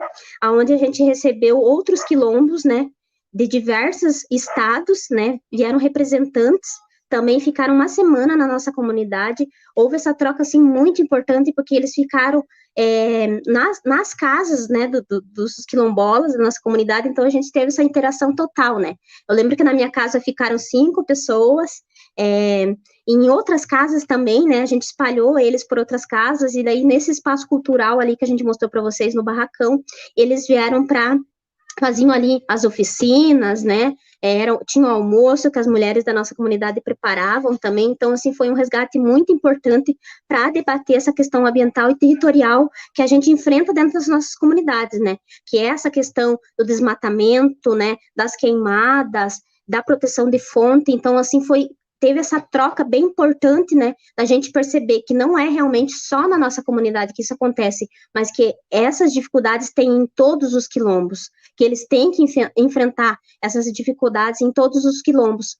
C: onde a gente recebeu outros quilombos, né, de diversos estados, né, vieram representantes também ficaram uma semana na nossa comunidade. Houve essa troca, assim, muito importante, porque eles ficaram nas casas, né, dos quilombolas da nossa comunidade, então a gente teve essa interação total, né. Eu lembro que na minha casa ficaram 5 pessoas, em outras casas também, né, a gente espalhou eles por outras casas, e daí nesse espaço cultural ali que a gente mostrou para vocês no barracão, eles vieram faziam ali as oficinas, né, tinha o almoço que as mulheres da nossa comunidade preparavam também, então, assim, foi um resgate muito importante para debater essa questão ambiental e territorial que a gente enfrenta dentro das nossas comunidades, né, que é essa questão do desmatamento, né, das queimadas, da proteção de fonte, então, assim, teve essa troca bem importante, né, da gente perceber que não é realmente só na nossa comunidade que isso acontece, mas que essas dificuldades têm em todos os quilombos, que eles têm que enfrentar essas dificuldades em todos os quilombos,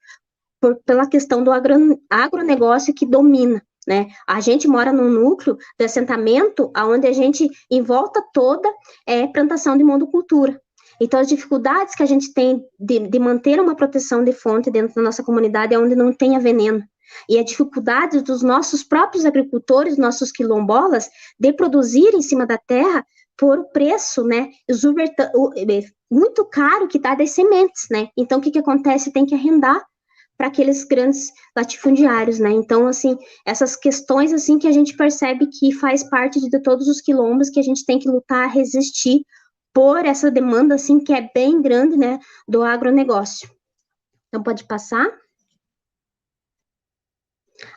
C: pela questão do agronegócio que domina, né, a gente mora num núcleo de assentamento, onde a gente, em volta toda, é plantação de monocultura. Então, as dificuldades que a gente tem de manter uma proteção de fonte dentro da nossa comunidade é onde não tenha veneno. E a dificuldade dos nossos próprios agricultores, nossos quilombolas, de produzir em cima da terra por o preço, né, muito caro que dá das sementes, né. Então, o que acontece? Tem que arrendar para aqueles grandes latifundiários, né. Então, assim, essas questões, assim, que a gente percebe que faz parte de todos os quilombos, que a gente tem que lutar, resistir, por essa demanda, assim, que é bem grande, né, do agronegócio. Então, pode passar.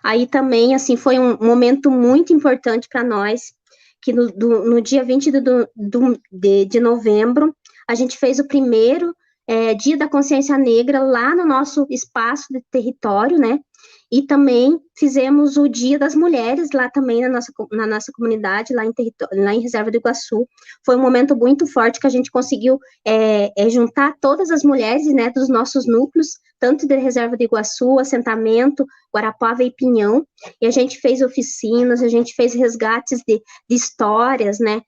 C: Aí também, assim, foi um momento muito importante para nós, que no dia 20 de novembro, a gente fez o primeiro Dia da Consciência Negra lá no nosso espaço de território, né, e também fizemos o Dia das Mulheres lá também na nossa comunidade, lá em Reserva do Iguaçu. Foi um momento muito forte que a gente conseguiu juntar todas as mulheres, né, dos nossos núcleos, tanto de Reserva do Iguaçu, assentamento, Guarapuava e Pinhão, e a gente fez oficinas, a gente fez resgates de histórias, né,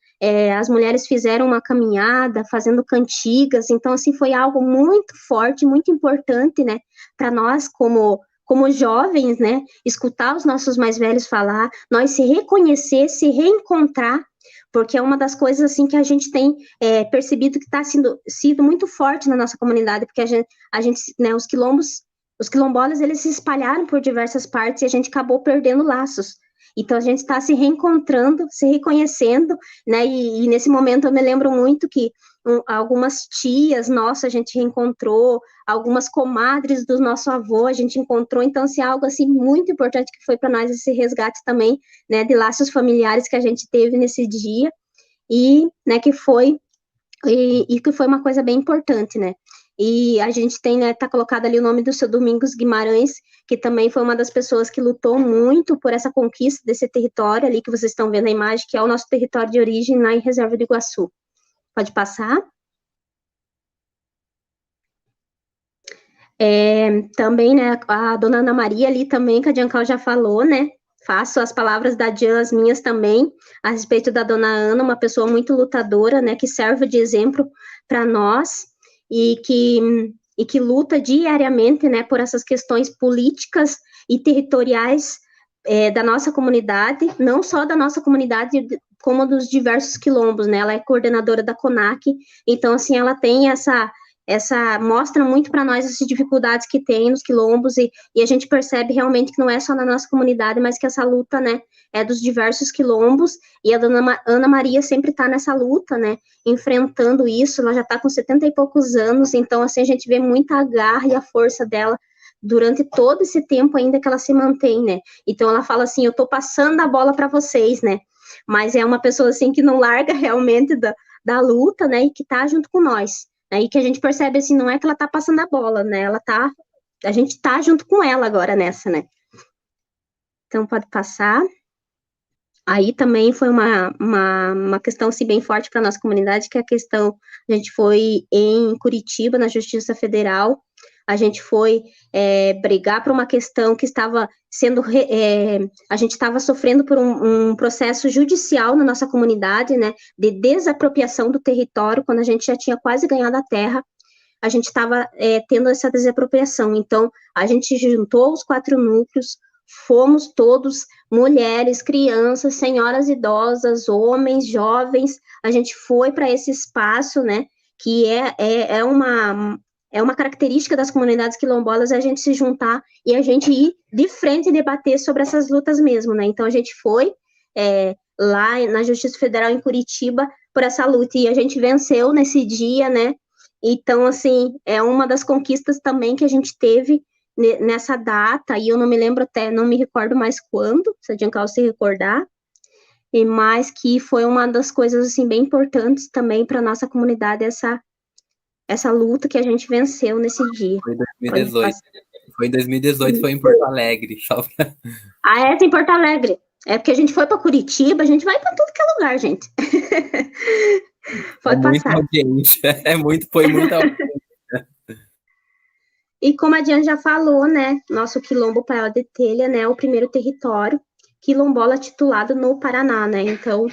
C: as mulheres fizeram uma caminhada, fazendo cantigas, então, assim, foi algo muito forte, muito importante, né, para nós, como jovens, né, escutar os nossos mais velhos falar, nós se reconhecer, se reencontrar, porque é uma das coisas, assim, que a gente tem percebido que está sido muito forte na nossa comunidade, porque a gente, né, os quilombolas, eles se espalharam por diversas partes e a gente acabou perdendo laços. Então, a gente está se reencontrando, se reconhecendo, né, e nesse momento eu me lembro muito que algumas tias nossas a gente reencontrou, algumas comadres do nosso avô a gente encontrou, então, assim, algo, assim, muito importante que foi para nós esse resgate também, né, de laços familiares que a gente teve nesse dia, e, né, que foi uma coisa bem importante, né. E a gente tem, né, tá colocado ali o nome do seu Domingos Guimarães, que também foi uma das pessoas que lutou muito por essa conquista desse território ali, que vocês estão vendo a imagem, que é o nosso território de origem lá em Reserva do Iguaçu. Pode passar. Também, né, a dona Ana Maria ali também, que a Diancal já falou, né, faço as palavras da Dian, as minhas também, a respeito da dona Ana, uma pessoa muito lutadora, né, que serve de exemplo para nós, e que luta diariamente, né, por essas questões políticas e territoriais da nossa comunidade, não só da nossa comunidade, como dos diversos quilombos, né, ela é coordenadora da CONAC, então, assim, ela tem mostra muito para nós essas dificuldades que tem nos quilombos, e a gente percebe realmente que não é só na nossa comunidade, mas que essa luta, né, é dos diversos quilombos, e a dona Ana Maria sempre está nessa luta, né, enfrentando isso, ela já está com 70 e poucos anos, então, assim, a gente vê muita garra e a força dela durante todo esse tempo ainda que ela se mantém, né, então ela fala assim, eu estou passando a bola para vocês, né, mas é uma pessoa, assim, que não larga realmente da luta, né, e que está junto com nós. Aí que a gente percebe, assim, não é que ela tá passando a bola, né, a gente tá junto com ela agora nessa, né. Então, pode passar. Aí também foi uma questão, assim, bem forte para nossa comunidade, que é a questão, a gente foi em Curitiba, na Justiça Federal, a gente foi brigar por uma questão que estava sendo, a gente estava sofrendo por um processo judicial na nossa comunidade, né, de desapropriação do território, quando a gente já tinha quase ganhado a terra, a gente estava tendo essa desapropriação. Então, a gente juntou os 4 núcleos, fomos todos, mulheres, crianças, senhoras idosas, homens, jovens, a gente foi para esse espaço, né, que é uma característica das comunidades quilombolas, a gente se juntar e a gente ir de frente e debater sobre essas lutas mesmo, né, então a gente foi lá na Justiça Federal em Curitiba por essa luta, e a gente venceu nesse dia, né, então, assim, é uma das conquistas também que a gente teve nessa data, e eu não me lembro até, não me recordo mais quando, se a Giancarlo se recordar, mas que foi uma das coisas, assim, bem importantes também para a nossa comunidade, essa luta que a gente venceu nesse dia.
B: Foi em 2018. Foi em 2018, foi em Porto Alegre.
C: Essa em Porto Alegre. É porque a gente foi para Curitiba, a gente vai para tudo que é lugar, gente. Pode passar.
B: Audiência. Foi muita audiência.
C: E como a Diane já falou, né, nosso Quilombo Paiol de Telha, né, é o primeiro território quilombola titulado no Paraná, né, então,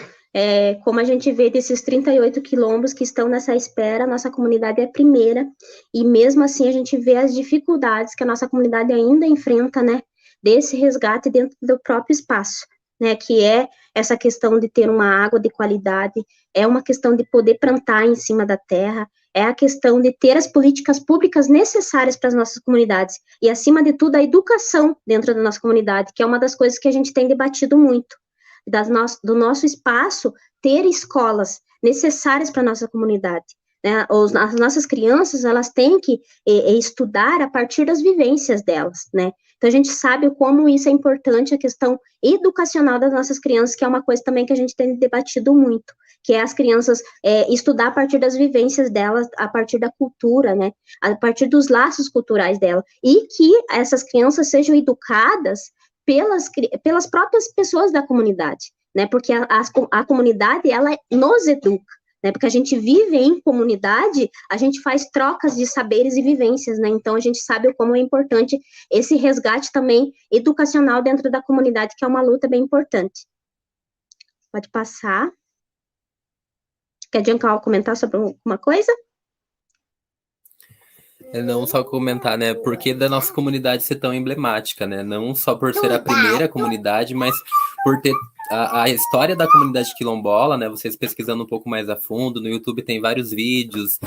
C: como a gente vê desses 38 quilombos que estão nessa espera, nossa comunidade é a primeira, e mesmo assim a gente vê as dificuldades que a nossa comunidade ainda enfrenta, né, desse resgate dentro do próprio espaço, né, que é essa questão de ter uma água de qualidade, é uma questão de poder plantar em cima da terra, é a questão de ter as políticas públicas necessárias para as nossas comunidades, e acima de tudo a educação dentro da nossa comunidade, que é uma das coisas que a gente tem debatido muito, do nosso espaço, ter escolas necessárias para a nossa comunidade, né? As nossas crianças, elas têm que estudar a partir das vivências delas, né? Então, a gente sabe o como isso é importante, a questão educacional das nossas crianças, que é uma coisa também que a gente tem debatido muito, que é as crianças estudar a partir das vivências delas, a partir da cultura, né, a partir dos laços culturais dela, e que essas crianças sejam educadas pelas próprias pessoas da comunidade, né, porque a comunidade, ela nos educa, né, porque a gente vive em comunidade, a gente faz trocas de saberes e vivências, né, então a gente sabe o como é importante esse resgate também educacional dentro da comunidade, que é uma luta bem importante. Pode passar. Quer Giancarlo comentar sobre alguma coisa?
B: Não só comentar, né, por que da nossa comunidade ser tão emblemática, né, não só por ser a primeira comunidade, mas por ter a história da comunidade quilombola, né, vocês pesquisando um pouco mais a fundo, no YouTube tem vários vídeos,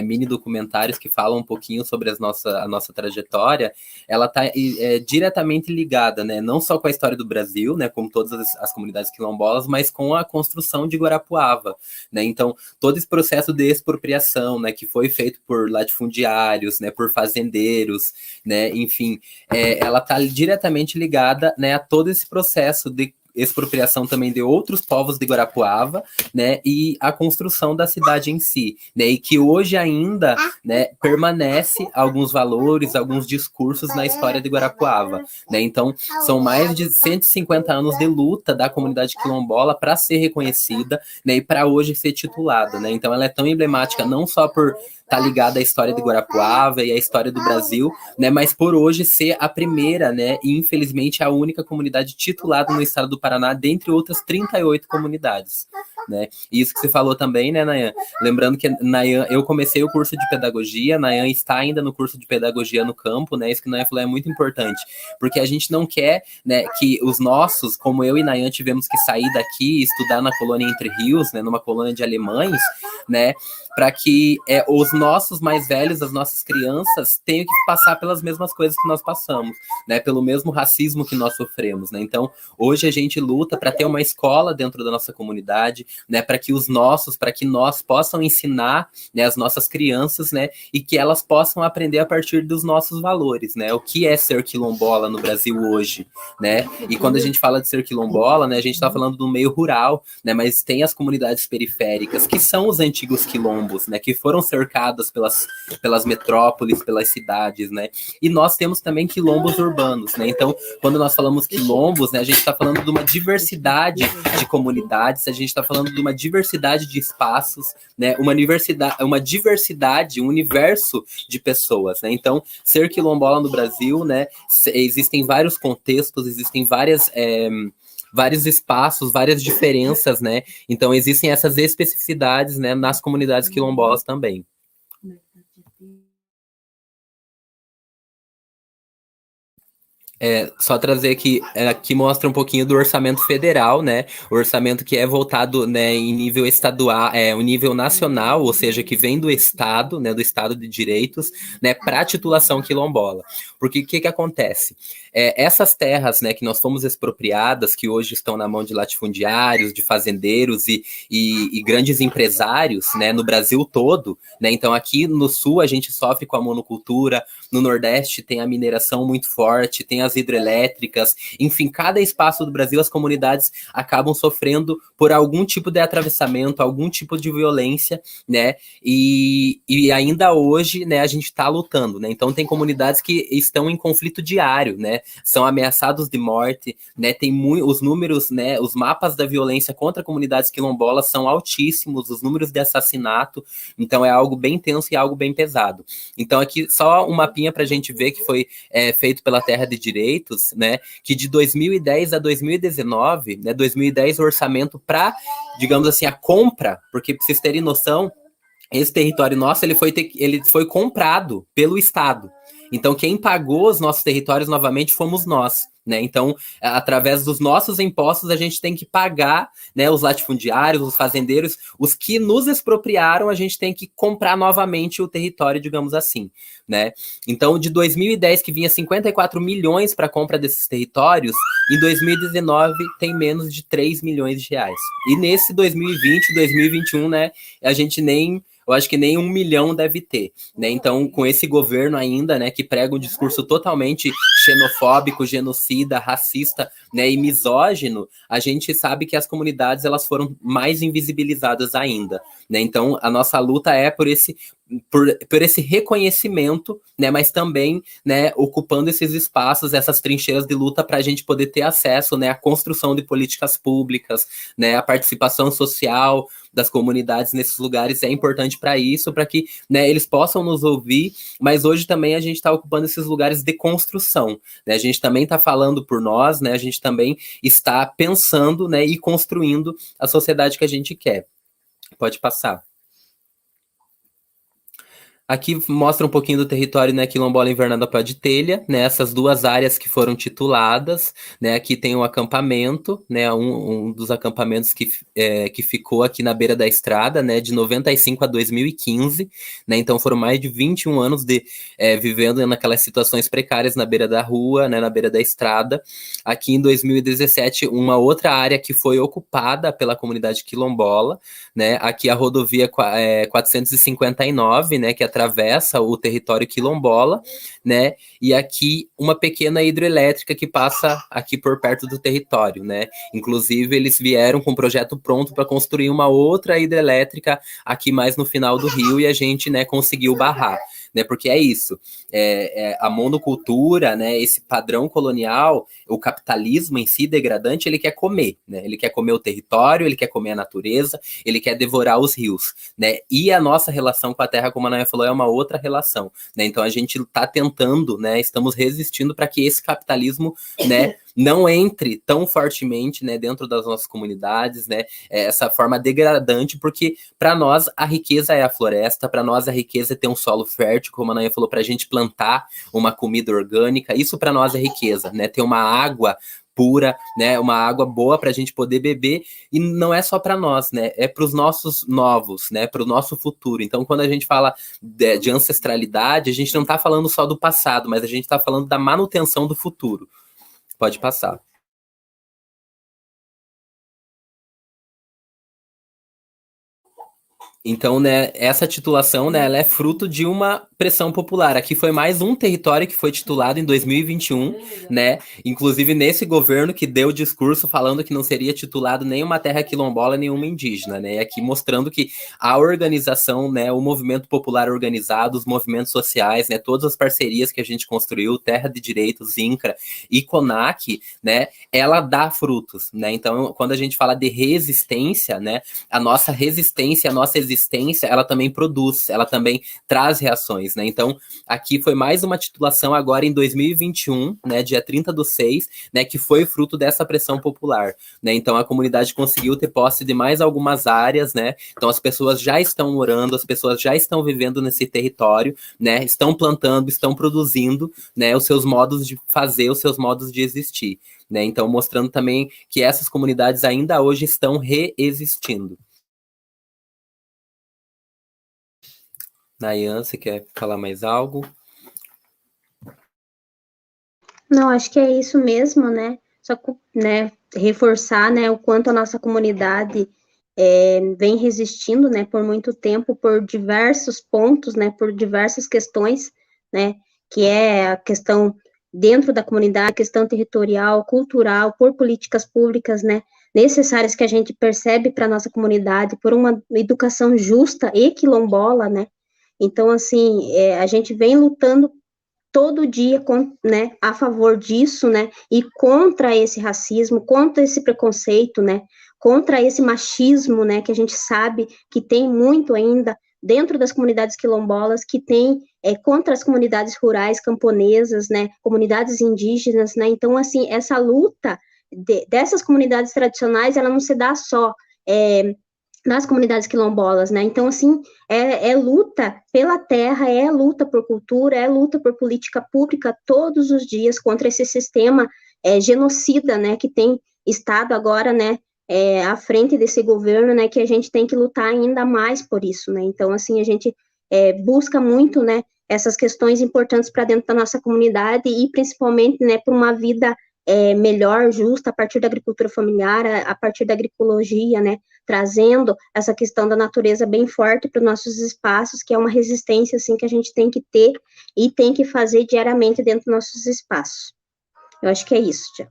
B: mini documentários que falam um pouquinho sobre a nossa trajetória, ela está diretamente ligada, né, não só com a história do Brasil, né, como todas as comunidades quilombolas, mas com a construção de Guarapuava, né, então todo esse processo de expropriação, né, que foi feito por latifundiários, né, por fazendeiros, né, enfim, ela está diretamente ligada, né, a todo esse processo de expropriação também de outros povos de Guarapuava, né, e a construção da cidade em si, né, e que hoje ainda, né, permanece alguns valores, alguns discursos na história de Guarapuava, né, então são mais de 150 anos de luta da comunidade quilombola para ser reconhecida, né, e para hoje ser titulada, né, então ela é tão emblemática não só por tá ligada à história de Guarapuava e à história do Brasil, né, mas por hoje ser a primeira, né, e infelizmente a única comunidade titulada no estado do Paraná, dentre outras 38 comunidades, né, e isso que você falou também, né, Nayan, lembrando que Nayan, eu comecei o curso de pedagogia, Nayan está ainda no curso de pedagogia no campo, né, isso que Nayan falou é muito importante, porque a gente não quer, né, que os nossos, como eu e Nayan tivemos que sair daqui e estudar na colônia Entre Rios, né, numa colônia de alemães, né, para que os nossos mais velhos, as nossas crianças, tenham que passar pelas mesmas coisas que nós passamos, né, pelo mesmo racismo que nós sofremos, né, então hoje a gente luta para ter uma escola dentro da nossa comunidade, né, para que nós possam ensinar, né, as nossas crianças, né, e que elas possam aprender a partir dos nossos valores, né, o que é ser quilombola no Brasil hoje, né, e quando a gente fala de ser quilombola, né, a gente está falando do meio rural, né, mas tem as comunidades periféricas, que são os antigos quilombos, né, que foram cercadas pelas metrópoles, pelas cidades, né, e nós temos também quilombos urbanos, né, então quando nós falamos quilombos, né, a gente está falando de uma diversidade de comunidades, a gente está falando de uma diversidade de espaços, né, uma diversidade, um universo de pessoas, né, então ser quilombola no Brasil, né, existem vários contextos, existem vários espaços, várias diferenças, né? Então existem essas especificidades, né, nas comunidades quilombolas também. Só trazer aqui mostra um pouquinho do orçamento federal, né? O orçamento que é voltado, né, em nível estadual, o nível nacional, ou seja, que vem do Estado, né, do Estado de Direitos, né, para a titulação quilombola. Porque o que acontece? Essas terras, né, que nós fomos expropriadas, que hoje estão na mão de latifundiários, de fazendeiros e grandes empresários, né, no Brasil todo, né? Então aqui no Sul a gente sofre com a monocultura, no Nordeste tem a mineração muito forte, tem as hidrelétricas, enfim, cada espaço do Brasil as comunidades acabam sofrendo por algum tipo de atravessamento, algum tipo de violência, né? E ainda hoje, né, a gente está lutando, né? Então tem comunidades que estão em conflito diário, né? São ameaçados de morte, né? Tem os números, né? Os mapas da violência contra comunidades quilombolas são altíssimos, os números de assassinato, então é algo bem tenso e algo bem pesado. Então aqui só um mapinha para a gente ver que foi feito pela Terra de Direitos, né? Que de 2010 a 2019, né? 2010 o orçamento para, digamos assim, a compra, porque para vocês terem noção, esse território nosso ele foi comprado pelo Estado. Então, quem pagou os nossos territórios novamente fomos nós, né? Então, através dos nossos impostos, a gente tem que pagar, né, os latifundiários, os fazendeiros, os que nos expropriaram, a gente tem que comprar novamente o território, digamos assim, né? Então, de 2010, que vinha 54 milhões para a compra desses territórios, em 2019 tem menos de 3 milhões de reais. E nesse 2020, 2021, né, eu acho que nem 1 milhão deve ter, né? Então, com esse governo ainda, né, que prega um discurso totalmente xenofóbico, genocida, racista, né, e misógino, a gente sabe que as comunidades elas foram mais invisibilizadas ainda, né? Então, a nossa luta é por esse reconhecimento, né, mas também, né, ocupando esses espaços, essas trincheiras de luta para a gente poder ter acesso, né, à construção de políticas públicas, né, a participação social das comunidades nesses lugares é importante para isso, para que, né, eles possam nos ouvir, mas hoje também a gente está ocupando esses lugares de construção, né, a gente também está falando por nós, né, a gente também está pensando, né, e construindo a sociedade que a gente quer. Pode passar. Aqui mostra um pouquinho do território, né, quilombola Invernada Pé de Telha, né, essas duas áreas que foram tituladas, né, aqui tem um acampamento, né, um dos acampamentos que ficou aqui na beira da estrada, né, de 95 a 2015, né, então foram mais de 21 anos vivendo naquelas situações precárias na beira da rua, né, na beira da estrada. Aqui em 2017, uma outra área que foi ocupada pela comunidade quilombola, né, aqui a rodovia 459, né, que atravessa o território quilombola, né, e aqui uma pequena hidrelétrica que passa aqui por perto do território, né, inclusive eles vieram com um projeto pronto para construir uma outra hidrelétrica aqui mais no final do rio e a gente, né, conseguiu barrar, né, porque é isso, a monocultura, né, esse padrão colonial, o capitalismo em si degradante, ele quer comer, né, ele quer comer o território, ele quer comer a natureza, ele quer devorar os rios, né, e a nossa relação com a terra, como a Naya falou, é uma outra relação, né, então a gente está tentando, né, estamos resistindo para que esse capitalismo, né, não entre tão fortemente, né, dentro das nossas comunidades, né, essa forma degradante, porque para nós a riqueza é a floresta, para nós a riqueza é ter um solo fértil, como a Naya falou, para a gente plantar uma comida orgânica, isso para nós é riqueza, né, ter uma água pura, né, uma água boa para a gente poder beber, e não é só para nós, né, é para os nossos novos, né, para o nosso futuro. Então, quando a gente fala de ancestralidade, a gente não está falando só do passado, mas a gente está falando da manutenção do futuro. Pode passar. Então, né, essa titulação, né, ela é fruto de uma pressão popular. Aqui foi mais um território que foi titulado em 2021, né, inclusive nesse governo que deu o discurso falando que não seria titulado nenhuma terra quilombola, nenhuma indígena, né, e aqui mostrando que a organização, né, o movimento popular organizado, os movimentos sociais, né, todas as parcerias que a gente construiu, Terra de Direitos, INCRA e CONAC, né, ela dá frutos, né, então quando a gente fala de resistência, né, a nossa resistência, a nossa existência, ela também produz, ela também traz reações, depois, né? Então, aqui foi mais uma titulação agora em 2021, né, dia 30/6, né, que foi fruto dessa pressão popular, né? Então, a comunidade conseguiu ter posse de mais algumas áreas, né? Então, as pessoas já estão morando, as pessoas já estão vivendo nesse território, né? Estão plantando, estão produzindo, né, os seus modos de fazer, os seus modos de existir, né? Então, mostrando também que essas comunidades ainda hoje estão reexistindo. Nayan, você quer falar mais algo?
C: Não, acho que é isso mesmo, né? Só, né, reforçar, né, o quanto a nossa comunidade vem resistindo, né, por muito tempo, por diversos pontos, né, por diversas questões, né, que é a questão dentro da comunidade, a questão territorial, cultural, por políticas públicas, né, necessárias que a gente percebe para a nossa comunidade, por uma educação justa e quilombola, né. Então, assim, a gente vem lutando todo dia, né, a favor disso, né, e contra esse racismo, contra esse preconceito, né, contra esse machismo, né, que a gente sabe que tem muito ainda dentro das comunidades quilombolas, que tem contra as comunidades rurais, camponesas, né, comunidades indígenas, né, então, assim, essa luta dessas comunidades tradicionais, ela não se dá só nas comunidades quilombolas, né? Então, assim, é luta pela terra, é luta por cultura, é luta por política pública todos os dias contra esse sistema genocida, né? Que tem estado agora, né? À frente desse governo, né? Que a gente tem que lutar ainda mais por isso, né? Então, assim, a gente busca muito, né? Essas questões importantes para dentro da nossa comunidade e principalmente, né? Por uma vida melhor, justa, a partir da agricultura familiar, a partir da agroecologia, né, trazendo essa questão da natureza bem forte para os nossos espaços, que é uma resistência, assim, que a gente tem que ter e tem que fazer diariamente dentro dos nossos espaços. Eu acho que é isso, Tia.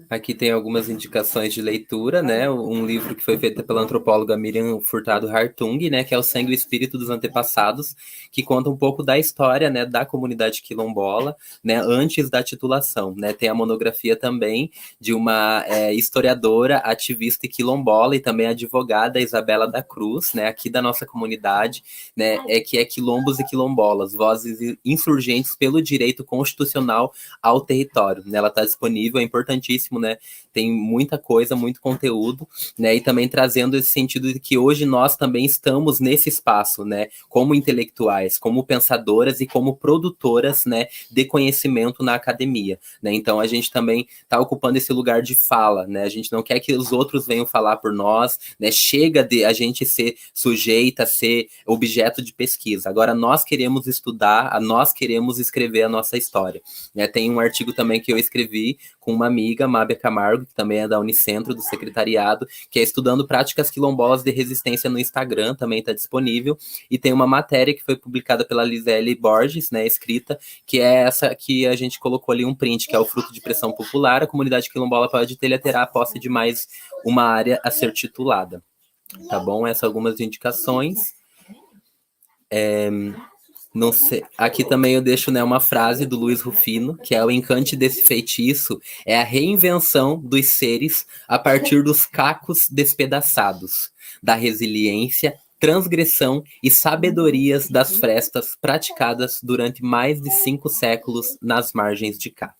B: Aqui tem algumas indicações de leitura, né? Um livro que foi feito pela antropóloga Miriam Furtado Hartung, né? Que é O Sangue e o Espírito dos Antepassados, que conta um pouco da história, né? Da comunidade quilombola, né? Antes da titulação, né? Tem a monografia também de uma historiadora, ativista e quilombola e também advogada Isabela da Cruz, né? Aqui da nossa comunidade, né? Que é Quilombos e Quilombolas, vozes insurgentes pelo direito constitucional ao território, né? Ela está disponível, é importantíssimo, né? Tem muita coisa, muito conteúdo, né? E também trazendo esse sentido de que hoje nós também estamos nesse espaço, né? Como intelectuais, como pensadoras e como produtoras, né? De conhecimento na academia, né? Então a gente também está ocupando esse lugar de fala, né? A gente não quer que os outros venham falar por nós, né? Chega de a gente ser sujeita, ser objeto de pesquisa. Agora nós queremos estudar, nós queremos escrever a nossa história, né? Tem um artigo também que eu escrevi com uma amiga, Mábia Camargo, que também é da Unicentro, do secretariado, que é Estudando Práticas Quilombolas de Resistência no Instagram, também está disponível, e tem uma matéria que foi publicada pela Lisele Borges, né, escrita, que é essa que a gente colocou ali um print, que é o fruto de pressão popular, a comunidade quilombola Paiol de Telha terá a posse de mais uma área a ser titulada. Tá bom? Essas algumas indicações. Não sei. Aqui também eu deixo, né, uma frase do Luiz Rufino, que é: o encante desse feitiço é a reinvenção dos seres a partir dos cacos despedaçados, da resiliência, transgressão e sabedorias das frestas praticadas durante mais de 5 séculos nas margens de cá.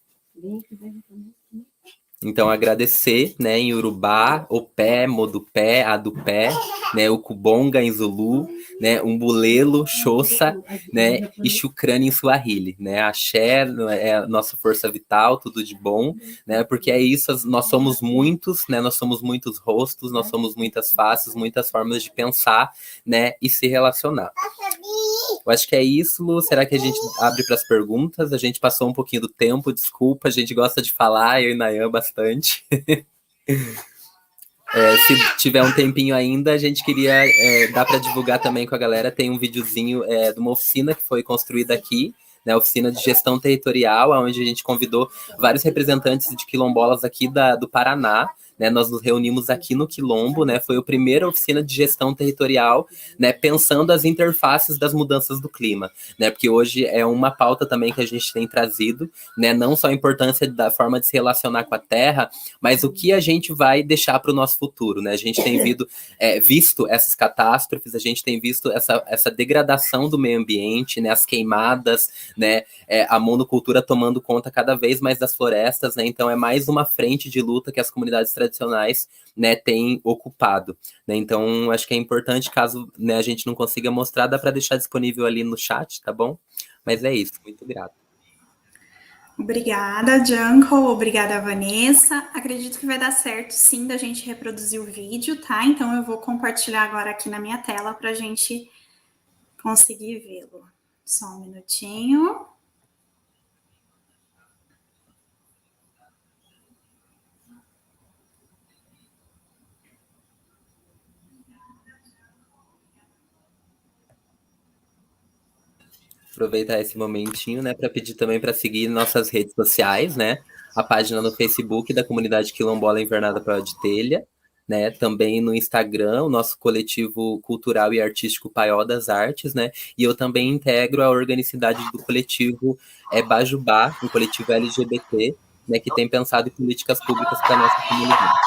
B: Então, agradecer, né, em Urubá, Opé, Modupé, Adupé, né, Ukubonga em Zulu, né, Umbulelo, Xhosa, né, e Xukrani em Swahili, né, Axé é a nossa força vital, tudo de bom, né, porque é isso, nós somos muitos, né, nós somos muitos rostos, nós somos muitas faces, muitas formas de pensar, né, e se relacionar. Eu acho que é isso, Lu. Será que a gente abre para as perguntas? A gente passou um pouquinho do tempo, desculpa, a gente gosta de falar, eu e Nayan, bastante. Se tiver um tempinho ainda, a gente queria dar para divulgar também com a galera. Tem um videozinho de uma oficina que foi construída aqui, né, oficina de gestão territorial, onde a gente convidou vários representantes de quilombolas aqui do Paraná, né, nós nos reunimos aqui no Quilombo, né, foi a primeira oficina de gestão territorial, né, pensando as interfaces das mudanças do clima, né, porque hoje é uma pauta também que a gente tem trazido, né, não só a importância da forma de se relacionar com a terra, mas o que a gente vai deixar para o nosso futuro, né, a gente tem visto essas catástrofes, a gente tem visto essa degradação do meio ambiente, né, as queimadas, né, a monocultura tomando conta cada vez mais das florestas, né, então é mais uma frente de luta que as comunidades tradicionais, né, têm ocupado, né, então acho que é importante, caso, né, a gente não consiga mostrar, dá para deixar disponível ali no chat, tá bom? Mas é isso, muito grato.
A: Obrigada, Junko. Obrigada, Vanessa. Acredito que vai dar certo, sim, da gente reproduzir o vídeo, tá? Então, eu vou compartilhar agora aqui na minha tela para a gente conseguir vê-lo. Só um minutinho.
B: Aproveitar esse momentinho, né, para pedir também para seguir nossas redes sociais, né, a página no Facebook da Comunidade Quilombola Invernada Paiol de Telha, né, também no Instagram, o nosso coletivo cultural e artístico Paiol das Artes, né, e eu também integro a organicidade do coletivo Bajubá, um coletivo LGBT, né, que tem pensado em políticas públicas para a nossa comunidade.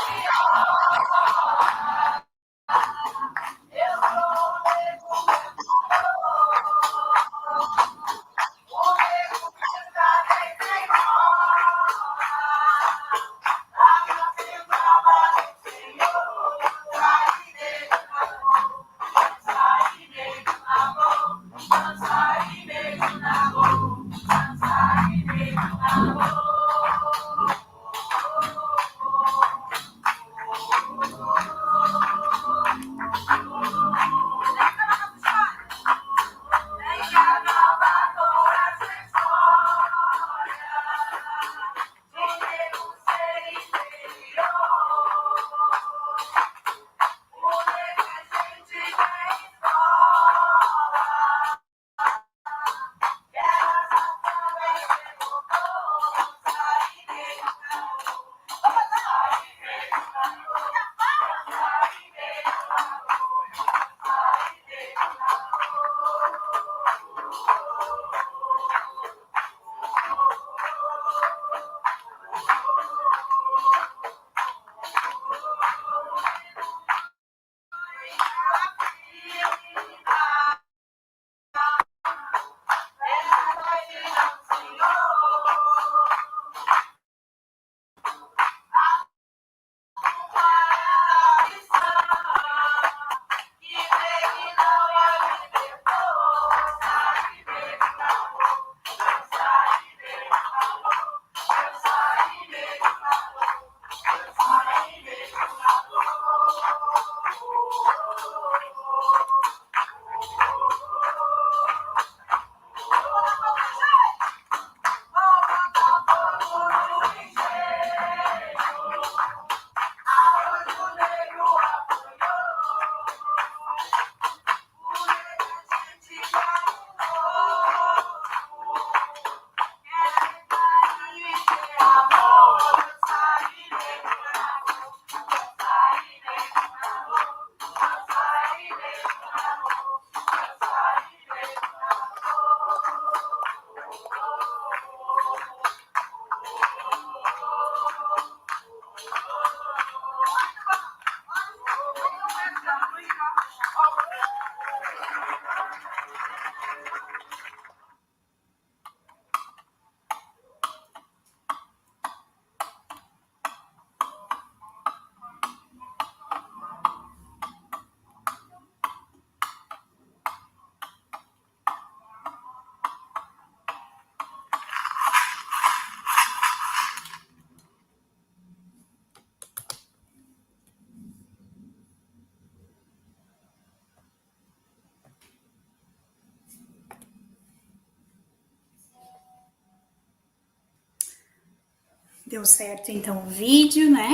B: Deu certo, então, o vídeo, né?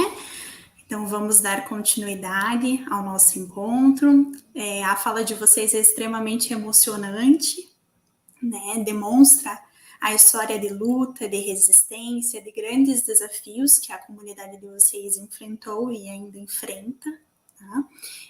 B: Então, vamos dar continuidade ao nosso encontro. A fala de vocês é extremamente emocionante, né? Demonstra
A: a história de luta, de resistência, de grandes desafios que a comunidade de vocês enfrentou e ainda enfrenta. Tá?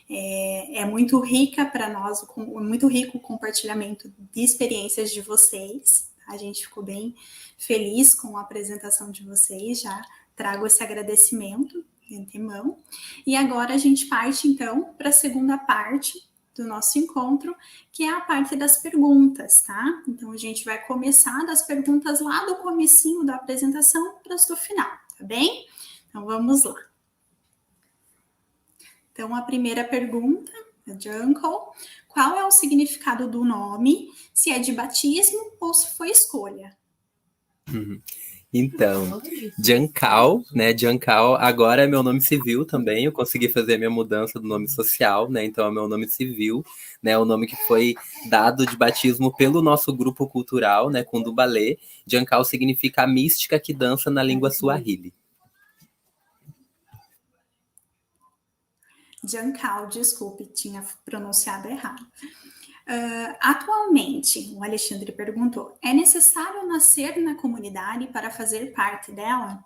A: É muito rica para nós, muito rico o compartilhamento de experiências de vocês. A gente ficou bem feliz com a apresentação de vocês, já trago esse agradecimento de antemão. E agora a gente parte, então, para a segunda parte do nosso encontro, que é a parte das perguntas, tá? Então, a gente vai começar das perguntas lá do comecinho da apresentação para o final, tá bem? Então, vamos lá. Então, a primeira pergunta, de Uncle, qual é o significado do nome, se é de batismo ou se foi escolha?
B: Então, Giancal, né? Giancal agora é meu nome civil também. Eu consegui fazer a minha mudança do nome social, né? Então é meu nome civil, né? O nome que foi dado de batismo pelo nosso grupo cultural, né? Candomblé. Giancal significa a mística que dança na língua suahili.
A: Giancal, desculpe, tinha pronunciado errado. Atualmente, o Alexandre perguntou, é necessário nascer na comunidade para fazer parte dela?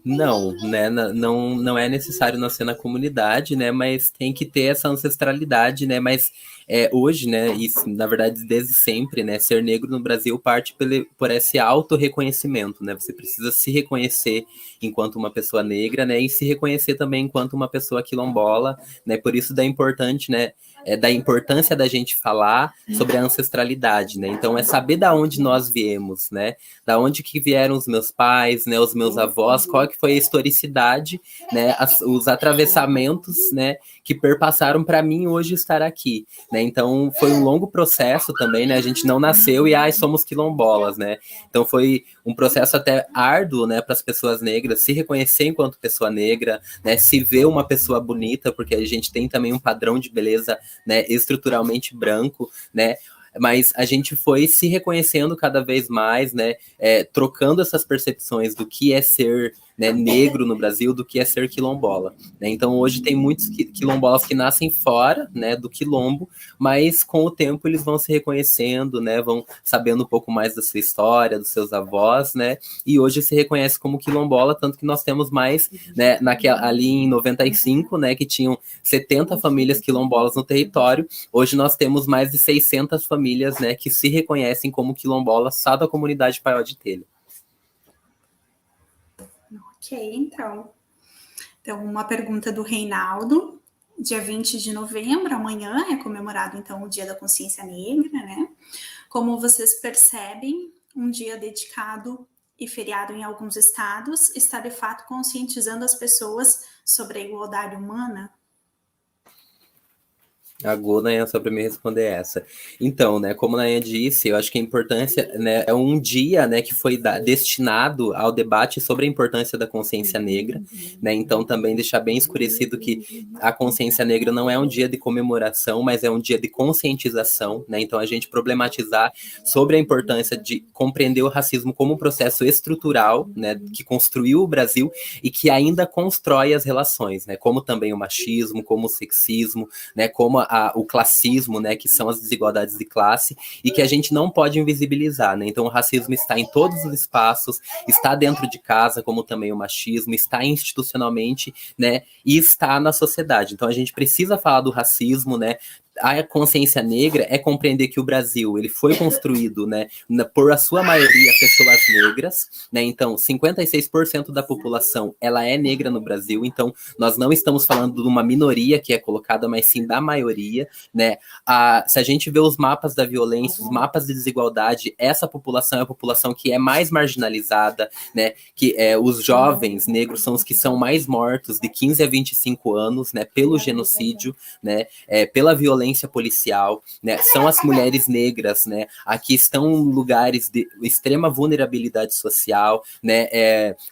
B: Não, né? Não é necessário nascer na comunidade, né? Mas tem que ter essa ancestralidade, né? Mas hoje, né? Isso, na verdade, desde sempre, né? Ser negro no Brasil parte por esse auto-reconhecimento, né? Você precisa se reconhecer enquanto uma pessoa negra, né? E se reconhecer também enquanto uma pessoa quilombola, né? Por isso da importância da gente falar sobre a ancestralidade, né? Então é saber da onde nós viemos, né? Da onde que vieram os meus pais, né? Os meus avós, qual que foi a historicidade, né? Os atravessamentos, né? Que perpassaram para mim hoje estar aqui, né? Então foi um longo processo também, né? A gente não nasceu e somos quilombolas, né? Então foi um processo até árduo, né? Para as pessoas negras se reconhecer enquanto pessoa negra, né? Se ver uma pessoa bonita, porque a gente tem também um padrão de beleza, né, estruturalmente branco, né, mas a gente foi se reconhecendo cada vez mais, né, trocando essas percepções do que é ser, né, negro no Brasil, do que é ser quilombola, né? Então hoje tem muitos quilombolas que nascem fora, né, do quilombo, mas com o tempo eles vão se reconhecendo, né, vão sabendo um pouco mais da sua história, dos seus avós, né, e hoje se reconhece como quilombola, tanto que nós temos mais, né, ali em 95, né, que tinham 70 famílias quilombolas no território, hoje nós temos mais de 600 famílias, né, que se reconhecem como quilombolas só da comunidade Paió de Telha.
A: Ok, então. Então, uma pergunta do Reinaldo. Dia 20 de novembro, amanhã, é comemorado, então, o Dia da Consciência Negra, né? Como vocês percebem, um dia dedicado e feriado em alguns estados está, de fato, conscientizando as pessoas sobre a igualdade humana?
B: A Nayan, só para me responder essa. Então, né, como a Nayan disse, eu acho que a importância, né, é um dia, né, que foi destinado ao debate sobre a importância da consciência negra, né, então também deixar bem escurecido que a consciência negra não é um dia de comemoração, mas é um dia de conscientização, né, então a gente problematizar sobre a importância de compreender o racismo como um processo estrutural, né, que construiu o Brasil e que ainda constrói as relações, né, como também o machismo, como o sexismo, né, como o classismo, né, que são as desigualdades de classe, e que a gente não pode invisibilizar, né? Então o racismo está em todos os espaços, está dentro de casa, como também o machismo, está institucionalmente, né, e está na sociedade. Então a gente precisa falar do racismo, né? A consciência negra é compreender que o Brasil ele foi construído, né, por a sua maioria pessoas negras, né, então 56% da população ela é negra no Brasil, então nós não estamos falando de uma minoria que é colocada, mas sim da maioria, né, se a gente vê os mapas da violência, os mapas de desigualdade, essa população é a população que é mais marginalizada, né, que os jovens negros são os que são mais mortos de 15 a 25 anos, né, pelo genocídio, né, pela violência policial, né, são as mulheres negras, né, aqui estão lugares de extrema vulnerabilidade social, né,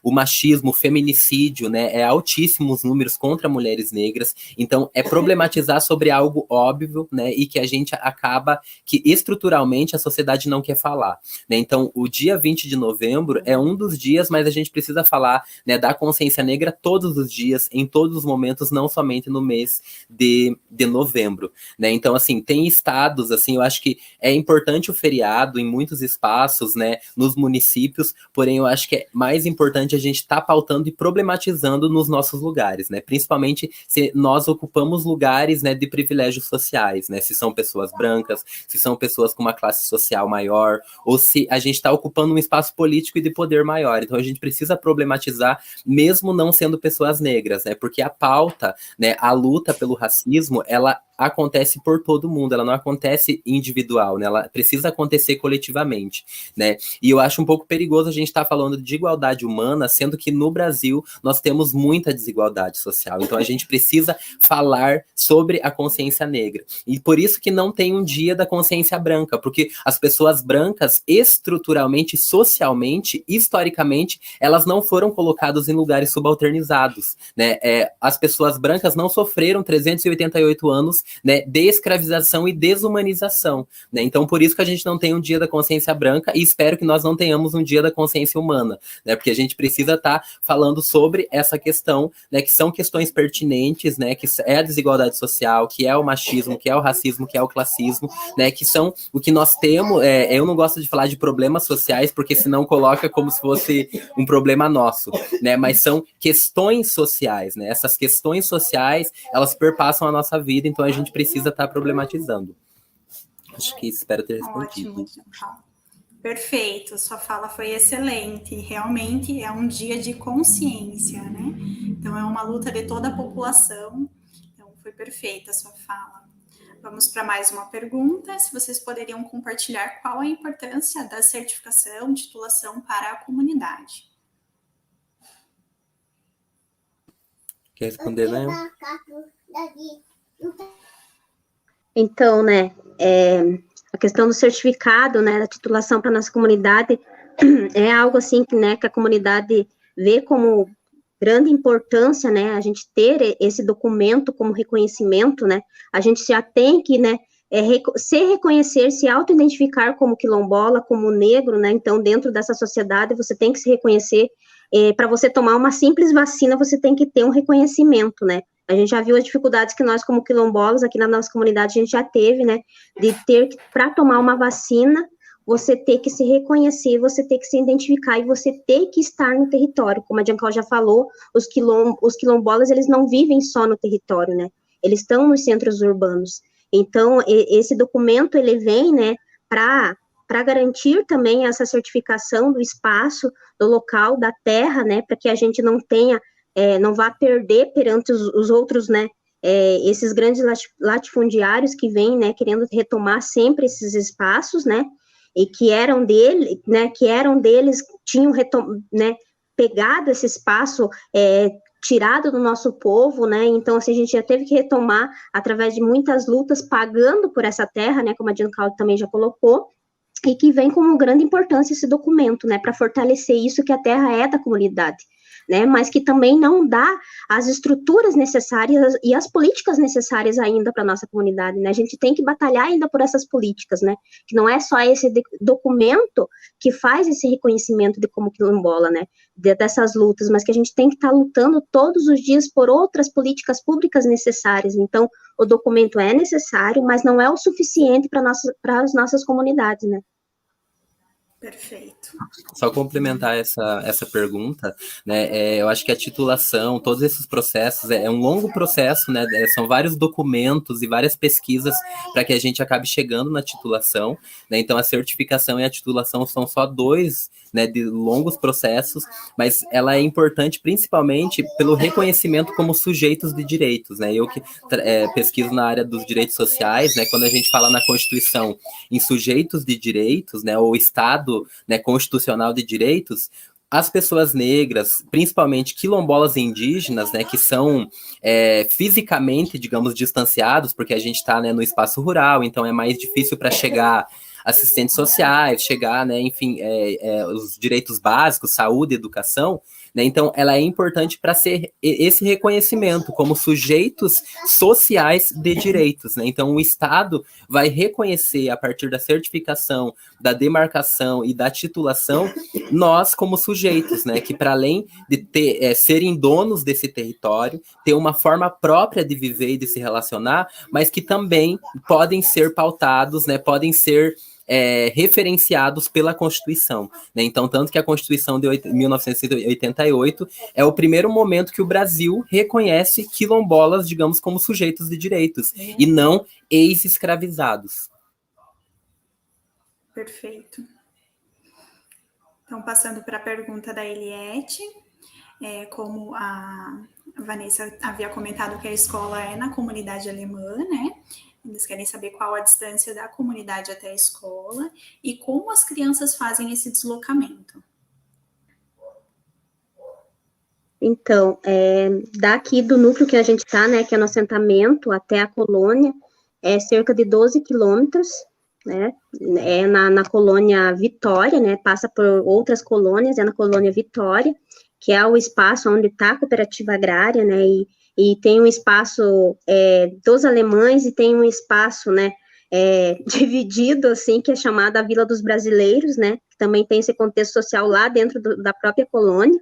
B: o machismo, o feminicídio, né, é altíssimo os números contra mulheres negras, então é problematizar sobre algo óbvio, né, e que a gente acaba que estruturalmente a sociedade não quer falar, né, então o dia 20 de novembro é um dos dias, mas a gente precisa falar, né, da consciência negra todos os dias, em todos os momentos, não somente no mês de novembro, né? Então, assim, tem estados, assim, eu acho que é importante o feriado em muitos espaços, né, nos municípios, porém eu acho que é mais importante a gente estar pautando e problematizando nos nossos lugares, né? Principalmente se nós ocupamos lugares, né, de privilégios sociais, né? Se são pessoas brancas, se são pessoas com uma classe social maior, ou se a gente está ocupando um espaço político e de poder maior. Então a gente precisa problematizar, mesmo não sendo pessoas negras, né? Porque a pauta, né, a luta pelo racismo, ela acontece por todo mundo, ela não acontece individual, né? Ela precisa acontecer coletivamente, né? E eu acho um pouco perigoso a gente estar falando de igualdade humana, sendo que no Brasil nós temos muita desigualdade social. Então a gente precisa falar sobre a consciência negra. E por isso que não tem um dia da consciência branca, porque as pessoas brancas, estruturalmente, socialmente, historicamente, elas não foram colocadas em lugares subalternizados, né? As pessoas brancas não sofreram 388 anos, né, de escravização e desumanização, né? Então por isso que a gente não tem um dia da consciência branca, e espero que nós não tenhamos um dia da consciência humana, né? Porque a gente precisa estar falando sobre essa questão, né, que são questões pertinentes, né, que é a desigualdade social, que é o machismo, que é o racismo, que é o classismo, né, que são o que nós temos. Eu não gosto de falar de problemas sociais, porque senão coloca como se fosse um problema nosso, né? Mas são questões sociais, né? Essas questões sociais, elas perpassam a nossa vida, então a gente precisa estar problematizando. Acho que espero ter respondido.
A: Ótimo. Perfeito, sua fala foi excelente. Realmente é um dia de consciência, né? Então é uma luta de toda a população. Então foi perfeita a sua fala. Vamos para mais uma pergunta. Se vocês poderiam compartilhar qual a importância da certificação, titulação para a comunidade.
B: Quer responder, né?
C: Então, né, a questão do certificado, né, da titulação para nossa comunidade é algo assim que, né, que a comunidade vê como grande importância, né, a gente ter esse documento como reconhecimento, né, a gente já tem que, né, se reconhecer, se auto-identificar como quilombola, como negro, né, então dentro dessa sociedade você tem que se reconhecer, para você tomar uma simples vacina você tem que ter um reconhecimento, né, a gente já viu as dificuldades que nós como quilombolas aqui na nossa comunidade a gente já teve, né, de ter que, para tomar uma vacina, você ter que se reconhecer, você ter que se identificar e você ter que estar no território, como a Giancarlo já falou, os quilombolas, eles não vivem só no território, né, eles estão nos centros urbanos, então, esse documento, ele vem, né, para garantir também essa certificação do espaço, do local, da terra, né, para que a gente não tenha, não vá perder perante os outros, né, esses grandes latifundiários que vêm, né, querendo retomar sempre esses espaços, né, e que eram deles, tinham, né, pegado esse espaço, tirado do nosso povo, né, então, assim, a gente já teve que retomar através de muitas lutas, pagando por essa terra, né, como a Giancarlo também já colocou, e que vem como grande importância esse documento, né, para fortalecer isso que a terra é da comunidade, né, mas que também não dá as estruturas necessárias e as políticas necessárias ainda para a nossa comunidade, né, a gente tem que batalhar ainda por essas políticas, né, que não é só esse documento que faz esse reconhecimento de como quilombola, né, dessas lutas, mas que a gente tem que estar lutando todos os dias por outras políticas públicas necessárias, então o documento é necessário, mas não é o suficiente para as nossas comunidades, né.
A: Perfeito.
B: Só complementar essa pergunta, né, eu acho que a titulação, todos esses processos, é um longo processo, né, são vários documentos e várias pesquisas para que a gente acabe chegando na titulação, né, então a certificação e a titulação são só dois, né, de longos processos, mas ela é importante principalmente pelo reconhecimento como sujeitos de direitos, né, eu que pesquiso na área dos direitos sociais, né, quando a gente fala na Constituição em sujeitos de direitos, né, ou Estado, né, constitucional de direitos, as pessoas negras, principalmente quilombolas e indígenas, né, que são fisicamente, digamos, distanciados, porque a gente está, né, no espaço rural, então é mais difícil para chegar assistentes sociais, chegar, né, enfim, os direitos básicos, saúde, educação, né? Então, ela é importante para ser esse reconhecimento como sujeitos sociais de direitos, né? Então, o Estado vai reconhecer, a partir da certificação, da demarcação e da titulação, nós como sujeitos, né? Que para além de serem donos desse território, ter uma forma própria de viver e de se relacionar, mas que também podem ser pautados, né? Podem ser referenciados pela Constituição, né? Então, tanto que a Constituição de 1988 é o primeiro momento que o Brasil reconhece quilombolas, digamos, como sujeitos de direitos, e não ex-escravizados.
A: Perfeito. Então, passando para a pergunta da Eliette, como a Vanessa havia comentado que a escola é na comunidade alemã, né? Eles querem saber qual a distância da comunidade até a escola e como as crianças fazem esse deslocamento.
C: Então, daqui do núcleo que a gente está, né, que é no assentamento, até a colônia, é cerca de 12 quilômetros, né, é na colônia Vitória, né, passa por outras colônias, é na colônia Vitória, que é o espaço onde está a cooperativa agrária, né, e tem um espaço dos alemães e tem um espaço, né, dividido, assim, que é chamado a Vila dos Brasileiros, né, que também tem esse contexto social lá dentro da própria colônia.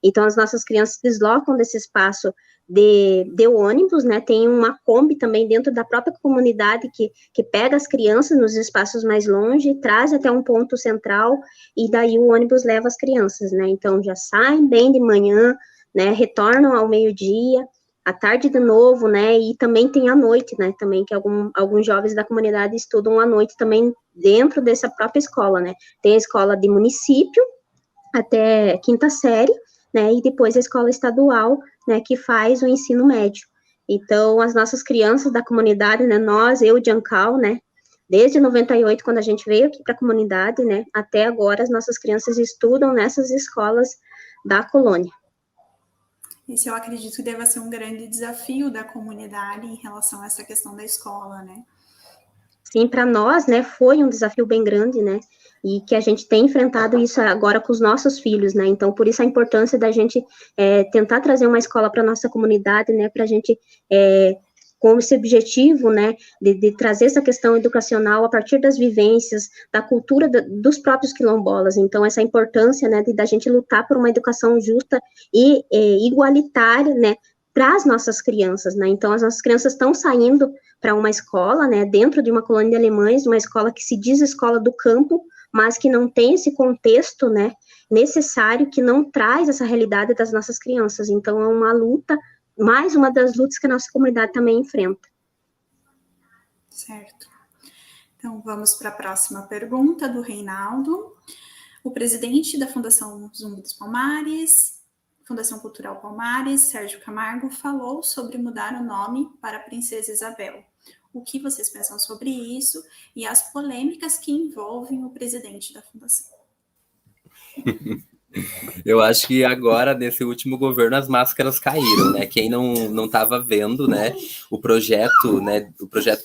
C: Então, as nossas crianças se deslocam desse espaço de ônibus, né, tem uma Kombi também dentro da própria comunidade que pega as crianças nos espaços mais longe, traz até um ponto central, e daí o ônibus leva as crianças, né, então já saem bem de manhã, né, retornam ao meio-dia, à tarde de novo, né, e também tem à noite, né, também que alguns jovens da comunidade estudam à noite também dentro dessa própria escola, né, tem a escola de município até quinta série, né, e depois a escola estadual, né, que faz o ensino médio. Então, as nossas crianças da comunidade, né, eu e Giancal, né, desde 98, quando a gente veio aqui para a comunidade, né, até agora, as nossas crianças estudam nessas escolas da colônia.
A: Esse eu acredito que deva ser um grande desafio da comunidade em relação a essa questão da escola, né?
C: Sim, para nós, né, foi um desafio bem grande, né, e que a gente tem enfrentado isso agora com os nossos filhos, né, então por isso a importância da gente tentar trazer uma escola para a nossa comunidade, né, para a gente, com esse objetivo, né, de trazer essa questão educacional a partir das vivências, da cultura dos próprios quilombolas, então essa importância, né, da gente lutar por uma educação justa e igualitária, né, para as nossas crianças, né, então as nossas crianças estão saindo para uma escola, né, dentro de uma colônia de alemães, uma escola que se diz escola do campo, mas que não tem esse contexto, né, necessário, que não traz essa realidade das nossas crianças. Então, é uma luta, mais uma das lutas que a nossa comunidade também enfrenta.
A: Certo. Então, vamos para a próxima pergunta do Reinaldo. O presidente da Fundação Zumbi dos Palmares, Fundação Cultural Palmares, Sérgio Camargo, falou sobre mudar o nome para Princesa Isabel. O que vocês pensam sobre isso e as polêmicas que envolvem o presidente da fundação?
B: Eu acho que agora, nesse último governo, as máscaras caíram, né? Quem não estava vendo, né, o projeto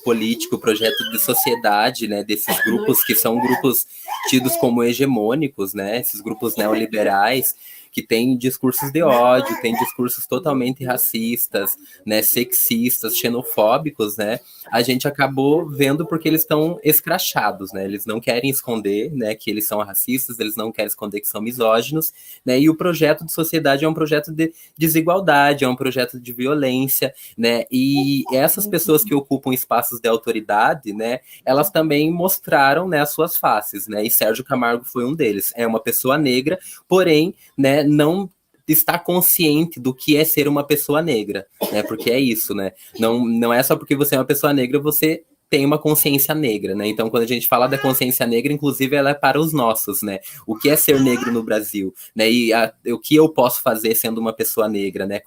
B: político, o projeto de sociedade, né, desses grupos que são grupos tidos como hegemônicos, né, esses grupos neoliberais, que têm discursos de ódio, têm discursos totalmente racistas, né, sexistas, xenofóbicos, né, a gente acabou vendo porque eles estão escrachados, né, eles não querem esconder, né, que eles são racistas, eles não querem esconder que são misóginos, né, e o projeto de sociedade é um projeto de desigualdade, é um projeto de violência, né, e essas pessoas que ocupam espaços de autoridade, né, elas também mostraram, né, as suas faces, né, e Sérgio Camargo foi um deles, é uma pessoa negra, porém, né, não está consciente do que é ser uma pessoa negra, né? Porque é isso, né? Não é só porque você é uma pessoa negra, você tem uma consciência negra, né? Então, quando a gente fala da consciência negra, inclusive, ela é para os nossos, né? O que é ser negro no Brasil, né? E o que eu posso fazer sendo uma pessoa negra, né?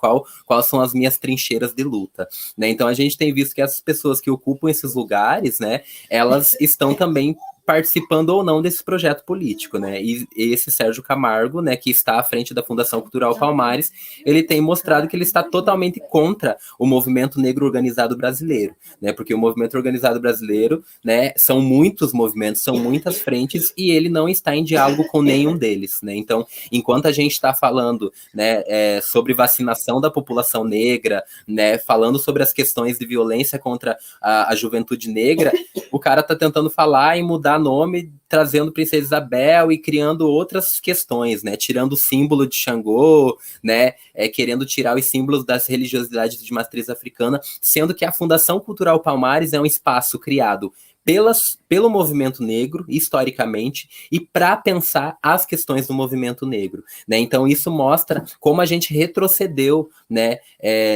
B: Quais são as minhas trincheiras de luta, né? Então, a gente tem visto que essas pessoas que ocupam esses lugares, né? Elas estão também participando ou não desse projeto político, né? E esse Sérgio Camargo, né, que está à frente da Fundação Cultural Palmares, ele tem mostrado que ele está totalmente contra o movimento negro organizado brasileiro, né? Porque o movimento organizado brasileiro, né, são muitos movimentos, são muitas frentes, e ele não está em diálogo com nenhum deles, né? Então, enquanto a gente está falando, né, sobre vacinação da população negra, né, falando sobre as questões de violência contra a juventude negra, o cara tá tentando falar em mudar nome, trazendo Princesa Isabel e criando outras questões, né, tirando o símbolo de Xangô, né, querendo tirar os símbolos das religiosidades de matriz africana, sendo que a Fundação Cultural Palmares é um espaço criado pelo movimento negro, historicamente, e para pensar as questões do movimento negro, né? Então isso mostra como a gente retrocedeu, né,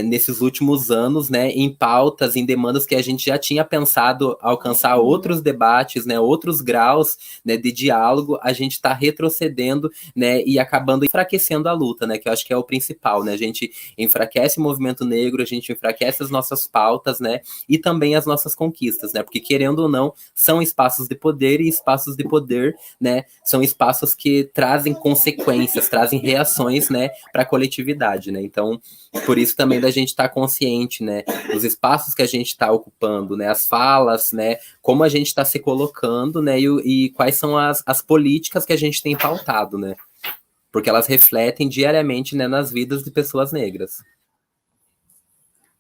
B: nesses últimos anos, né, em pautas, em demandas que a gente já tinha pensado alcançar outros debates, né, outros graus, né, de diálogo, a gente está retrocedendo, né, e acabando enfraquecendo a luta, né, que eu acho que é o principal, né? A gente enfraquece o movimento negro, a gente enfraquece as nossas pautas, né, e também as nossas conquistas, né? Porque querendo ou não, são espaços de poder, e espaços de poder, né, são espaços que trazem consequências, trazem reações, né, para a coletividade, né? Então, por isso também da gente estar consciente, né, dos espaços que a gente está ocupando, né, as falas, né, como a gente está se colocando, né, e quais são as políticas que a gente tem pautado, né? Porque elas refletem diariamente, né, nas vidas de pessoas negras.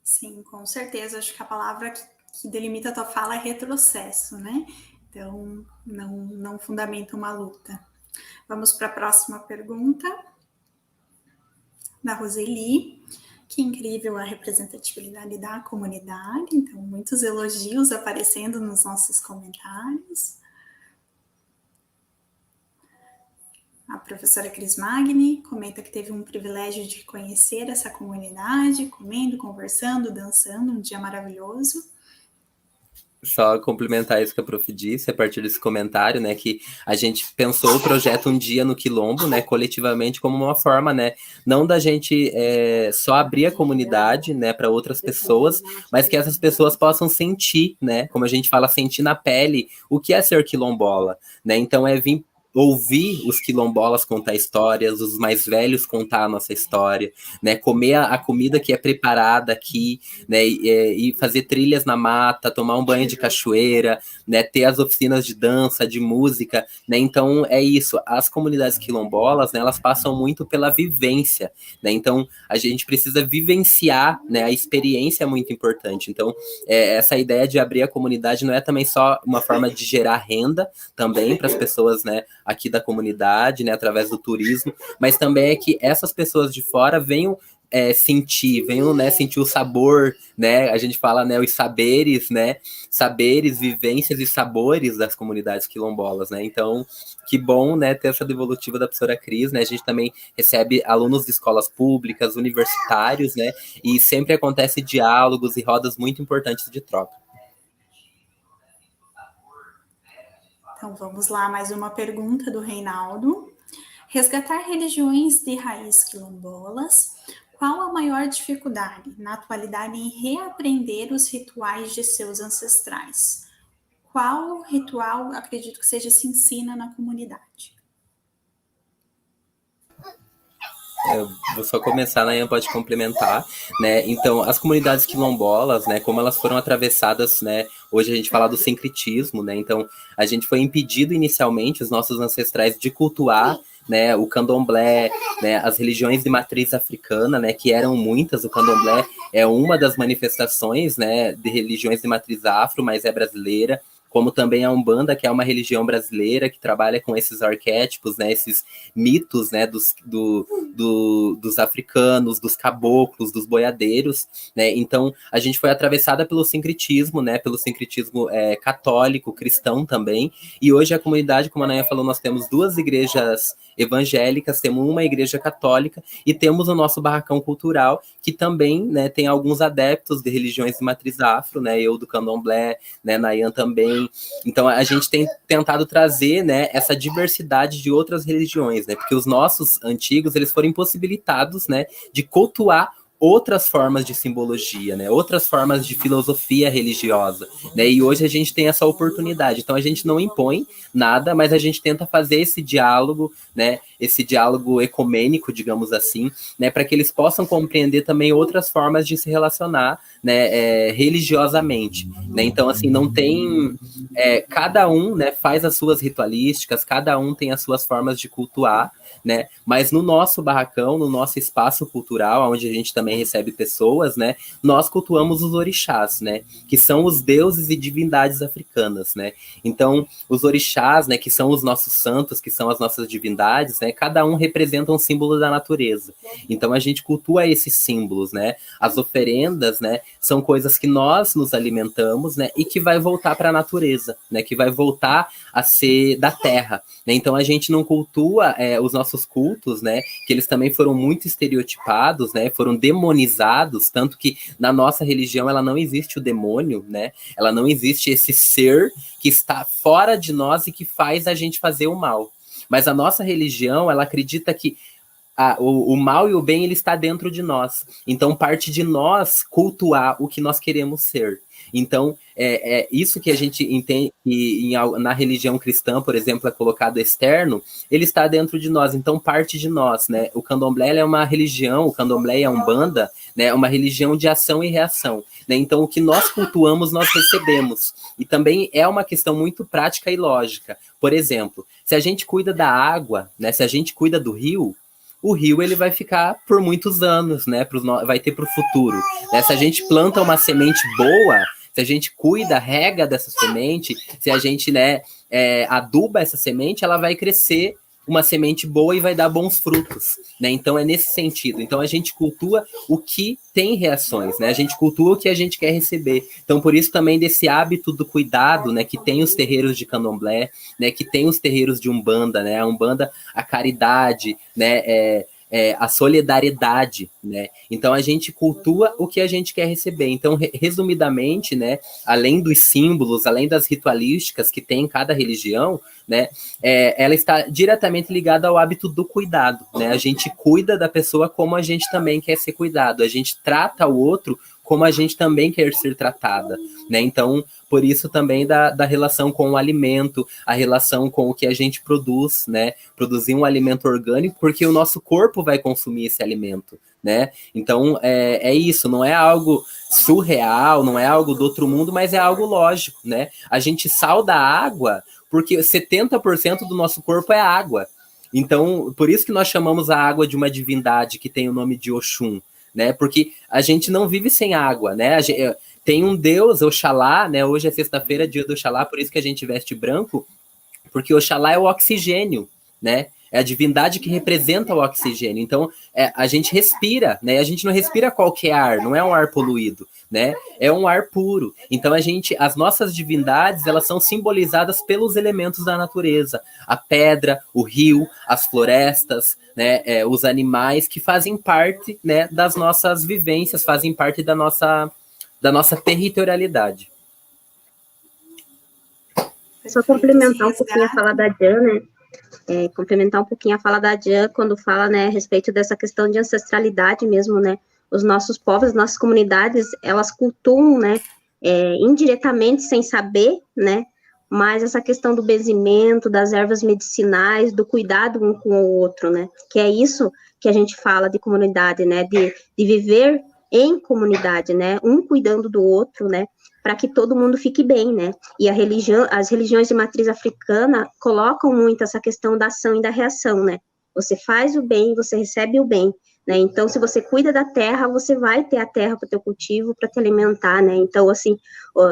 A: Sim, com certeza. Acho que a palavra que delimita a tua fala é retrocesso, né? Então, não fundamenta uma luta. Vamos para a próxima pergunta, da Roseli. Que incrível a representatividade da comunidade. Então, muitos elogios aparecendo nos nossos comentários. A professora Cris Magni comenta que teve um privilégio de conhecer essa comunidade, comendo, conversando, dançando, um dia maravilhoso.
B: Só complementar isso que a Prof disse, a partir desse comentário, né, que a gente pensou o projeto Um Dia no Quilombo, né, coletivamente, como uma forma, né, não da gente só abrir a comunidade, né, para outras pessoas, mas que essas pessoas possam sentir, né, como a gente fala, sentir na pele o que é ser quilombola, né? Então vir ouvir os quilombolas contar histórias, os mais velhos contar a nossa história, né, comer a comida que é preparada aqui, né, e fazer trilhas na mata, tomar um banho de cachoeira, né, ter as oficinas de dança, de música, né? Então é isso, as comunidades quilombolas, né, elas passam muito pela vivência, né? Então a gente precisa vivenciar, né, a experiência é muito importante. Então essa ideia de abrir a comunidade não é também só uma forma de gerar renda também para as pessoas, né, aqui da comunidade, né, através do turismo, mas também é que essas pessoas de fora venham venham, né, sentir o sabor, né, a gente fala, né, os saberes, né, saberes, vivências e sabores das comunidades quilombolas, né? Então, que bom, né, ter essa devolutiva da professora Cris, né? A gente também recebe alunos de escolas públicas, universitários, né, e sempre acontece diálogos e rodas muito importantes de troca.
A: Então, vamos lá, mais uma pergunta do Reinaldo. Resgatar religiões de raiz quilombolas, qual a maior dificuldade na atualidade em reaprender os rituais de seus ancestrais? Qual ritual, acredito que seja, se ensina na comunidade?
B: Eu vou só começar, Nayan pode complementar, né? Então, as comunidades quilombolas, né, como elas foram atravessadas, né, hoje a gente fala do sincretismo, né? Então, a gente foi impedido inicialmente, os nossos ancestrais, de cultuar, né, o candomblé, né, as religiões de matriz africana, né, que eram muitas. O candomblé é uma das manifestações, né, de religiões de matriz afro, mas é brasileira, como também a Umbanda, que é uma religião brasileira que trabalha com esses arquétipos, né, esses mitos, né, dos africanos, dos caboclos, dos boiadeiros, né? Então a gente foi atravessada pelo sincretismo, né, pelo sincretismo católico, cristão também, e hoje a comunidade, como a Naya falou, nós temos 2 igrejas evangélicas, temos uma igreja católica e temos o nosso barracão cultural, que também, né, tem alguns adeptos de religiões de matriz afro, né, eu do candomblé, né, Nayan também. Então a gente tem tentado trazer, né, essa diversidade de outras religiões, né, porque os nossos antigos, eles foram impossibilitados, né, de cultuar outras formas de simbologia, né? Outras formas de filosofia religiosa, né? E hoje a gente tem essa oportunidade. Então a gente não impõe nada, mas a gente tenta fazer esse diálogo, né? Esse diálogo ecumênico, digamos assim, né? Para que eles possam compreender também outras formas de se relacionar, né? Religiosamente, né? Então assim, não tem cada um, né, faz as suas ritualísticas, cada um tem as suas formas de cultuar, né? Mas no nosso barracão, no nosso espaço cultural, onde a gente também recebe pessoas, né? Nós cultuamos os orixás, né? Que são os deuses e divindades africanas, né? Então, os orixás, né? Que são os nossos santos, que são as nossas divindades, né? Cada um representa um símbolo da natureza. Então, a gente cultua esses símbolos, né? As oferendas, né? São coisas que nós nos alimentamos, né? E que vai voltar para a natureza, né? Que vai voltar a ser da terra, né? Então, a gente não cultua os nossos cultos, né, que eles também foram muito estereotipados, né, foram demonizados, tanto que na nossa religião ela não existe o demônio, né, ela não existe esse ser que está fora de nós e que faz a gente fazer o mal. Mas a nossa religião, ela acredita que o mal e o bem, ele está dentro de nós. Então, parte de nós cultuar o que nós queremos ser. Então, isso que a gente entende que na religião cristã, por exemplo, é colocado externo, ele está dentro de nós, então parte de nós, né? O candomblé é uma religião, o candomblé e a umbanda, né, é uma religião de ação e reação, né? Então, o que nós cultuamos, nós recebemos. E também é uma questão muito prática e lógica. Por exemplo, se a gente cuida da água, né, se a gente cuida do rio, o rio ele vai ficar por muitos anos, né? Vai ter para o futuro, né? Se a gente planta uma semente boa, se a gente cuida, rega dessa semente, se a gente, né, aduba essa semente, ela vai crescer uma semente boa e vai dar bons frutos, né? Então é nesse sentido. Então a gente cultua o que tem reações, né? A gente cultua o que a gente quer receber. Então por isso também desse hábito do cuidado, né? Que tem os terreiros de candomblé, né? Que tem os terreiros de umbanda, né? A umbanda, a caridade, né? A solidariedade, né? Então a gente cultua o que a gente quer receber. Então, resumidamente, né? Além dos símbolos, além das ritualísticas que tem em cada religião, né? Ela está diretamente ligada ao hábito do cuidado, né? A gente cuida da pessoa como a gente também quer ser cuidado. A gente trata o outro como a gente também quer ser tratada, né? Então, por isso também da relação com o alimento, a relação com o que a gente produz, né? Produzir um alimento orgânico, porque o nosso corpo vai consumir esse alimento, né? Então, é isso, não é algo surreal, não é algo do outro mundo, mas é algo lógico, né? A gente salda a água porque 70% do nosso corpo é água. Então, por isso que nós chamamos a água de uma divindade que tem o nome de Oxum, né? Porque a gente não vive sem água, né? Tem um deus, Oxalá, né? Hoje é sexta-feira, dia do Oxalá, por isso que a gente veste branco, porque Oxalá é o oxigênio, né? É a divindade que representa o oxigênio. Então, a gente respira, né? A gente não respira qualquer ar, não é um ar poluído, né? É um ar puro. Então, as nossas divindades, elas são simbolizadas pelos elementos da natureza. A pedra, o rio, as florestas, né? Os animais que fazem parte, né, das nossas vivências, fazem parte da nossa territorialidade.
C: Só complementar um pouquinho a fala da Jan, né? Complementar um pouquinho a fala da Jan, quando fala, né, a respeito dessa questão de ancestralidade mesmo, né? Os nossos povos, as nossas comunidades, elas cultuam, né, indiretamente, sem saber, né? Mas essa questão do benzimento, das ervas medicinais, do cuidado um com o outro, né? Que é isso que a gente fala de comunidade, né? De viver em comunidade, né? Um cuidando do outro, né? Para que todo mundo fique bem, né? E as religiões de matriz africana colocam muito essa questão da ação e da reação, né? Você faz o bem, você recebe o bem, né? Então, se você cuida da terra, você vai ter a terra para o teu cultivo, para te alimentar, né? Então, assim,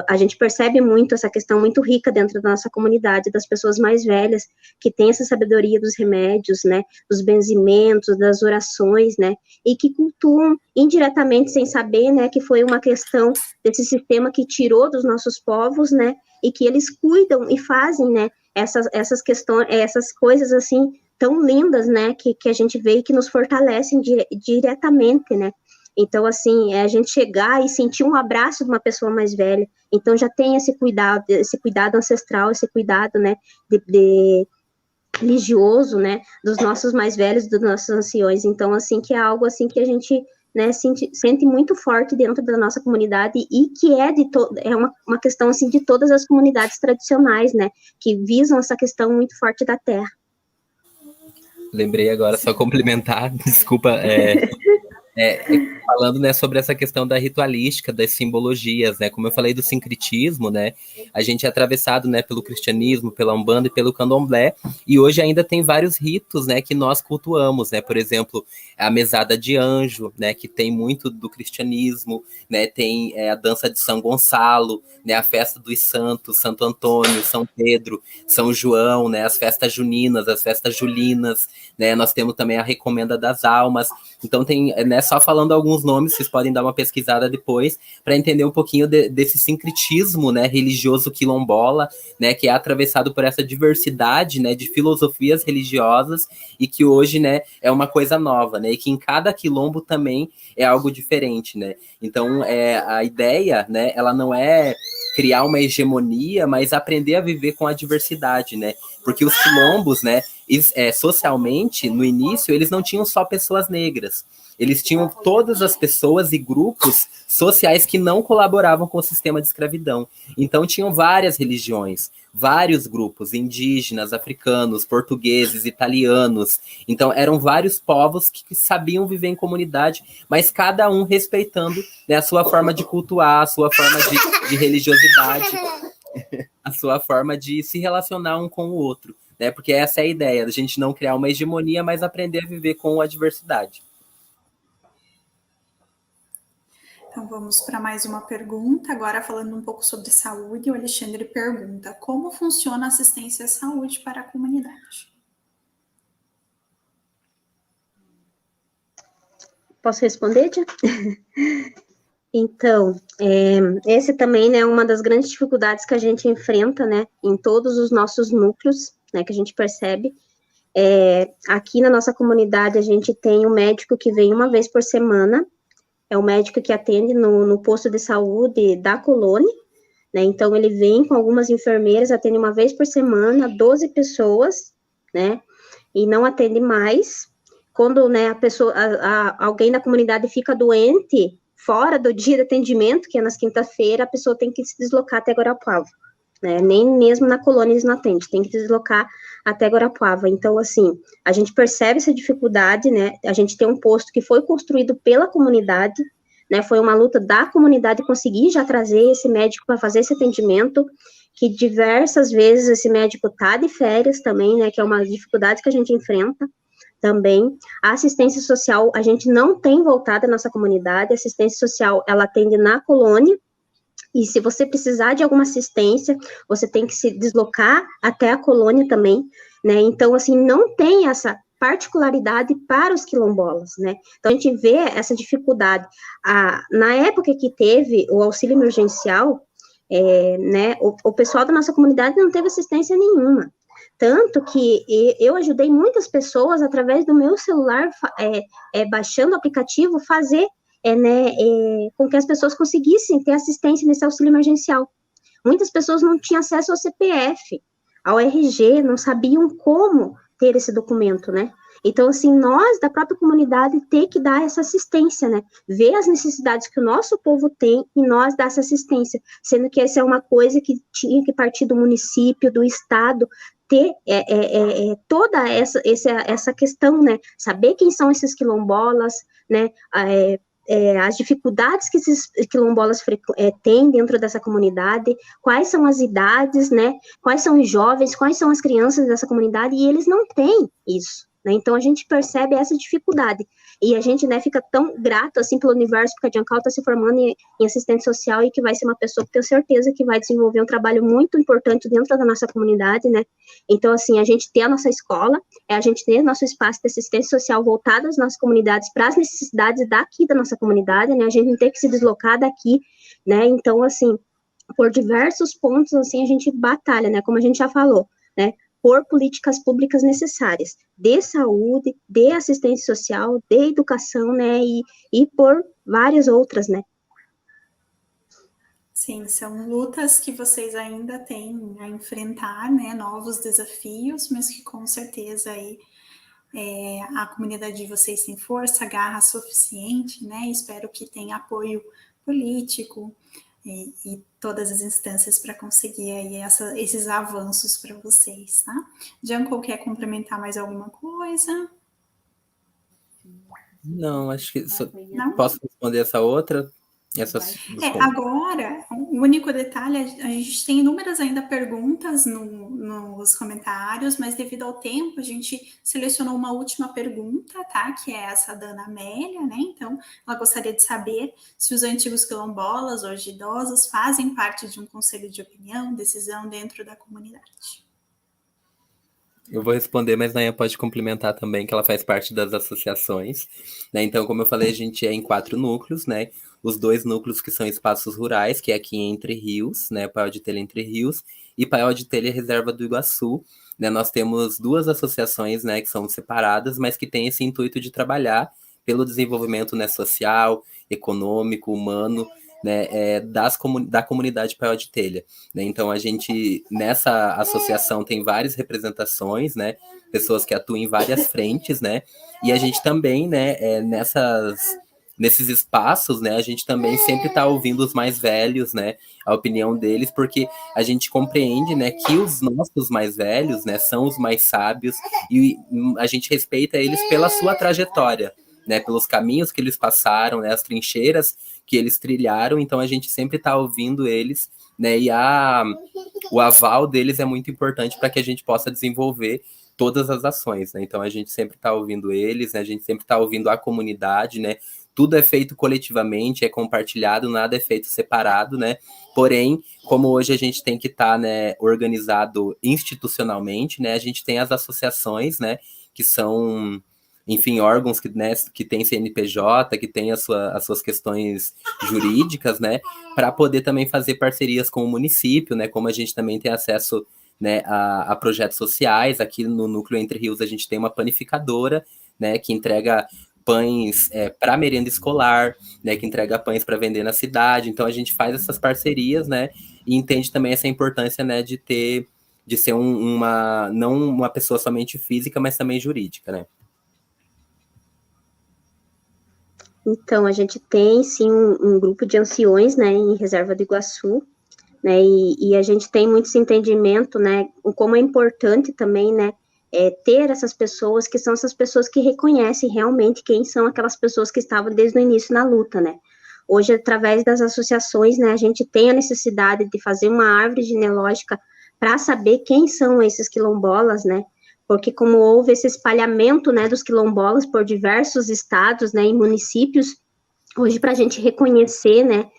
C: a gente percebe muito essa questão muito rica dentro da nossa comunidade, das pessoas mais velhas, que têm essa sabedoria dos remédios, né? Dos benzimentos, das orações, né? E que cultuam indiretamente, sem saber, né? Que foi uma questão desse sistema que tirou dos nossos povos, né? E que eles cuidam e fazem, né? Essas questões, essas coisas, assim, tão lindas, né, que a gente vê e que nos fortalecem diretamente, né, então, assim, a gente chegar e sentir um abraço de uma pessoa mais velha, então já tem esse cuidado ancestral, esse cuidado, né, de religioso, né, dos nossos mais velhos, dos nossos anciões, então, assim, que é algo, assim, que a gente né, sente muito forte dentro da nossa comunidade e que é uma questão, assim, de todas as comunidades tradicionais, né, que visam essa questão muito forte da terra.
B: Lembrei agora, só complementar, desculpa, falando, né, sobre essa questão da ritualística, das simbologias, né, como eu falei do sincretismo, né, a gente é atravessado, né, pelo cristianismo, pela Umbanda e pelo Candomblé, e hoje ainda tem vários ritos, né, que nós cultuamos, né, por exemplo, a mesada de anjo, né, que tem muito do cristianismo, né, tem a dança de São Gonçalo, né, a festa dos santos, Santo Antônio, São Pedro, São João, né, as festas juninas, as festas julinas, né, nós temos também a recomenda das almas. Então tem, né, só falando alguns nomes, vocês podem dar uma pesquisada depois, para entender um pouquinho desse sincretismo, né, religioso quilombola, né, que é atravessado por essa diversidade, né, de filosofias religiosas e que hoje, né, é uma coisa nova, né, e que em cada quilombo também é algo diferente, né. Então a ideia, né, ela não é criar uma hegemonia, mas aprender a viver com a diversidade, né, porque os quilombos, né, socialmente, no início, eles não tinham só pessoas negras. Eles tinham todas as pessoas e grupos sociais que não colaboravam com o sistema de escravidão. Então, tinham várias religiões, vários grupos, indígenas, africanos, portugueses, italianos. Então, eram vários povos que sabiam viver em comunidade, mas cada um respeitando, né, a sua forma de cultuar, a sua forma de religiosidade, a sua forma de se relacionar um com o outro. Né? Porque essa é a ideia, a gente não criar uma hegemonia, mas aprender a viver com a diversidade.
A: Então vamos para mais uma pergunta, agora falando um pouco sobre saúde, o Alexandre pergunta, como funciona a assistência à saúde para a comunidade?
C: Posso responder, Tia? Então, esse também, né, é uma das grandes dificuldades que a gente enfrenta, né, em todos os nossos núcleos, né, que a gente percebe. Aqui na nossa comunidade, a gente tem um médico que vem uma vez por semana, é o médico que atende no posto de saúde da colônia, né, então ele vem com algumas enfermeiras, atende uma vez por semana, 12 pessoas, né, e não atende mais. Quando, né, alguém da comunidade fica doente, fora do dia de atendimento, que é nas quinta-feira, a pessoa tem que se deslocar até Guarapuava, né, nem mesmo na colônia eles não atendem, tem que deslocar até Guarapuava. Então, assim, a gente percebe essa dificuldade, né, a gente tem um posto que foi construído pela comunidade, né, foi uma luta da comunidade conseguir já trazer esse médico para fazer esse atendimento, que diversas vezes esse médico tá de férias também, né, que é uma dificuldade que a gente enfrenta, também. A assistência social, a gente não tem voltado à nossa comunidade, a assistência social, ela atende na colônia, e se você precisar de alguma assistência, você tem que se deslocar até a colônia também, né, então, assim, não tem essa particularidade para os quilombolas, né, então a gente vê essa dificuldade. Na época que teve o auxílio emergencial, né, o pessoal da nossa comunidade não teve assistência nenhuma, tanto que eu ajudei muitas pessoas, através do meu celular, baixando o aplicativo, fazer com que as pessoas conseguissem ter assistência nesse auxílio emergencial. Muitas pessoas não tinham acesso ao CPF, ao RG, não sabiam como ter esse documento, né? Então, assim, nós, da própria comunidade, tem que dar essa assistência, né? Ver as necessidades que o nosso povo tem e nós dar essa assistência, sendo que essa é uma coisa que tinha que partir do município, do estado, ter toda essa questão, né? Saber quem são esses quilombolas, né? As dificuldades que esses quilombolas têm dentro dessa comunidade, quais são as idades, né? Quais são os jovens, quais são as crianças dessa comunidade, e eles não têm isso, né? Então a gente percebe essa dificuldade, e a gente, né, fica tão grato, assim, pelo universo, porque a Giancal está se formando em assistente social, e que vai ser uma pessoa que tenho certeza que vai desenvolver um trabalho muito importante dentro da nossa comunidade, né? Então, assim, a gente tem a nossa escola, a gente tem o nosso espaço de assistência social voltado às nossas comunidades, para as necessidades daqui da nossa comunidade, né? A gente não tem que se deslocar daqui, né? Então, assim, por diversos pontos, assim, a gente batalha, né? Como a gente já falou, né? Por políticas públicas necessárias, de saúde, de assistência social, de educação, né, e por várias outras, né.
A: Sim, são lutas que vocês ainda têm a enfrentar, né, novos desafios, mas que com certeza aí A comunidade de vocês tem força, garra suficiente, né? Espero que tenha apoio político e todas as instâncias para conseguir aí esses avanços para vocês, tá? Janko, quer complementar mais alguma coisa?
B: Não, acho que
A: Não?
B: posso responder essa outra?
A: Agora, o único detalhe, a gente tem inúmeras ainda perguntas nos comentários, mas devido ao tempo, a gente selecionou uma última pergunta, tá? Que é essa da Ana Amélia, né? Então, ela gostaria de saber se os antigos quilombolas, hoje idosos, fazem parte de um conselho de opinião, decisão dentro da comunidade.
B: Eu vou responder, mas Nayan pode complementar também, que ela faz parte das associações, né? Então, como eu falei, a gente é em 4 núcleos, né? Os 2 núcleos que são espaços rurais, que é aqui em Entre Rios, né? Paiol de Telha Entre Rios, e Paiol de Telha Reserva do Iguaçu, né? Nós temos 2 associações, né? Que são separadas, mas que têm esse intuito de trabalhar pelo desenvolvimento, né, social, econômico, humano, né, da comunidade Paiol de Telha, né? Então a gente nessa associação tem várias representações, né, pessoas que atuam em várias frentes, né, e a gente também, né, nesses espaços, né, a gente também sempre está ouvindo os mais velhos, né, a opinião deles, porque a gente compreende, né, que os nossos mais velhos, né, são os mais sábios e a gente respeita eles pela sua trajetória, né, pelos caminhos que eles passaram, né, as trincheiras que eles trilharam, então a gente sempre está ouvindo eles, né, e o aval deles é muito importante para que a gente possa desenvolver todas as ações, né, então a gente sempre está ouvindo eles, né, a gente sempre está ouvindo a comunidade, né, tudo é feito coletivamente, é compartilhado, nada é feito separado, né, porém, como hoje a gente tem que estar, né, organizado institucionalmente, né, a gente tem as associações, né, que são, enfim, órgãos que, né, que tem CNPJ, que tem as suas questões jurídicas, né, para poder também fazer parcerias com o município, né, como a gente também tem acesso, né, a projetos sociais. Aqui no Núcleo Entre Rios a gente tem uma panificadora, né, que entrega pães para merenda escolar, né, que entrega pães para vender na cidade. Então a gente faz essas parcerias, né, e entende também essa importância, né, de ser não uma pessoa somente física, mas também jurídica, né.
C: Então, a gente tem, sim, um grupo de anciões, né, em Reserva do Iguaçu, né, e a gente tem muito esse entendimento, né, como é importante também, né, ter essas pessoas, que são essas pessoas que reconhecem realmente quem são aquelas pessoas que estavam desde o início na luta, né. Hoje, através das associações, né, a gente tem a necessidade de fazer uma árvore genealógica para saber quem são esses quilombolas, né, porque como houve esse espalhamento, né, dos quilombolas por diversos estados, né, e municípios, hoje para a gente reconhecer, né,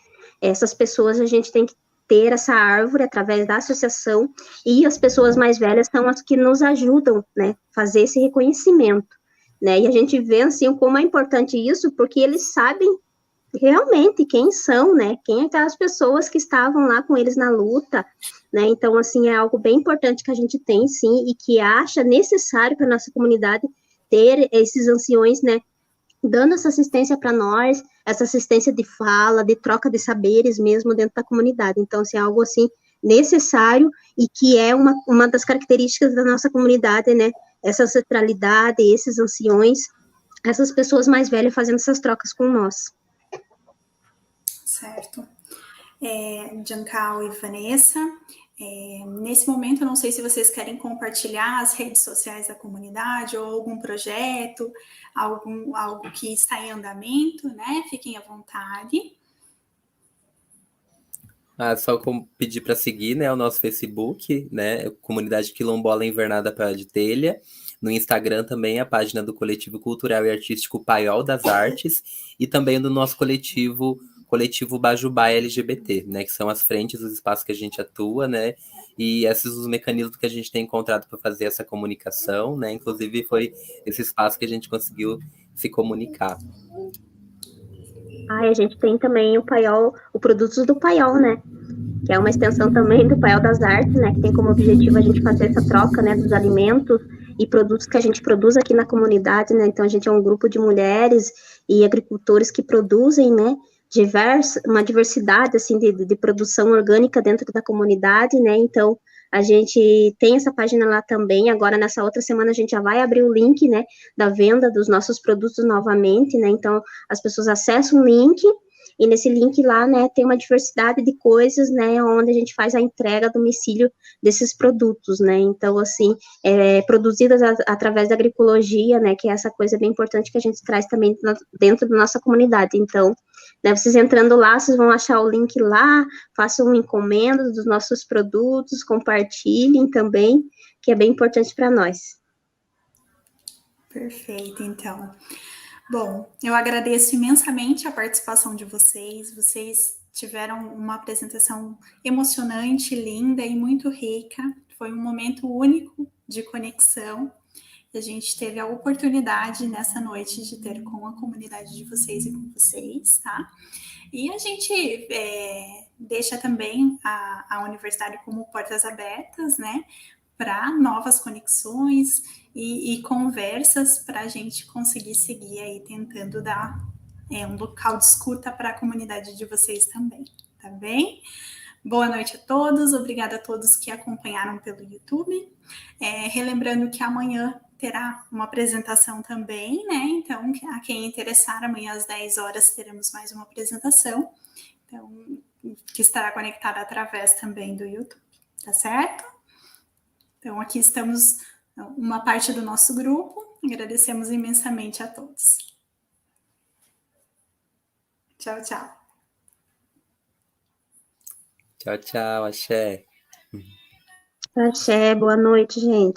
C: essas pessoas, a gente tem que ter essa árvore através da associação, e as pessoas mais velhas são as que nos ajudam, né, fazer esse reconhecimento, né, e a gente vê, assim, como é importante isso, porque eles sabem realmente quem são, né, quem é aquelas pessoas que estavam lá com eles na luta, né, então, assim, é algo bem importante que a gente tem, sim, e que acha necessário para a nossa comunidade ter esses anciões, né, dando essa assistência para nós, essa assistência de fala, de troca de saberes mesmo dentro da comunidade, então, assim, é algo, assim, necessário e que é uma das características da nossa comunidade, né, essa ancestralidade, esses anciões, essas pessoas mais velhas fazendo essas trocas com nós.
A: Certo. Jancal e Vanessa, nesse momento eu não sei se vocês querem compartilhar as redes sociais da comunidade ou algum projeto, algo que está em andamento, né? Fiquem à vontade.
B: Só pedir para seguir, né, o nosso Facebook, né, Comunidade Quilombola Invernada Paiol de Telha. No Instagram também a página do Coletivo Cultural e Artístico Paiol das Artes e também do nosso coletivo Bajubá LGBT, né, que são as frentes dos espaços que a gente atua, né, e esses os mecanismos que a gente tem encontrado para fazer essa comunicação, né, inclusive foi esse espaço que a gente conseguiu se comunicar.
C: A gente tem também o Paiol, o Produtos do Paiol, né, que é uma extensão também do Paiol das Artes, né, que tem como objetivo a gente fazer essa troca, né, dos alimentos e produtos que a gente produz aqui na comunidade, né, então a gente é um grupo de mulheres e agricultores que produzem, né, uma diversidade, assim, de produção orgânica dentro da comunidade, né, então A gente tem essa página lá também. Agora, nessa outra semana, a gente já vai abrir o link, né, da venda dos nossos produtos novamente, né? Então, as pessoas acessam o link. E nesse link lá, né, tem uma diversidade de coisas, né, onde a gente faz a entrega a domicílio desses produtos, né, então, assim, produzidas através da agroecologia, né, que é essa coisa bem importante que a gente traz também dentro da nossa comunidade. Então, né, vocês entrando lá, vocês vão achar o link lá, façam uma encomenda dos nossos produtos, compartilhem também, que é bem importante para nós.
A: Perfeito, então. Bom, eu agradeço imensamente a participação de vocês. Vocês tiveram uma apresentação emocionante, linda e muito rica. Foi um momento único de conexão. A gente teve a oportunidade nessa noite de ter com a comunidade de vocês e com vocês, tá? E a gente deixa também a universidade como portas abertas, né? Para novas conexões e conversas para a gente conseguir seguir aí tentando dar um local de escuta para a comunidade de vocês também, tá bem? Boa noite a todos, obrigada a todos que acompanharam pelo YouTube. Relembrando que amanhã terá uma apresentação também, né? Então, a quem interessar, amanhã às 10 horas teremos mais uma apresentação, então, que estará conectada através também do YouTube, tá certo? Então, aqui estamos uma parte do nosso grupo. Agradecemos imensamente a todos. Tchau, tchau.
B: Tchau, tchau, axé.
C: Axé, boa noite, gente.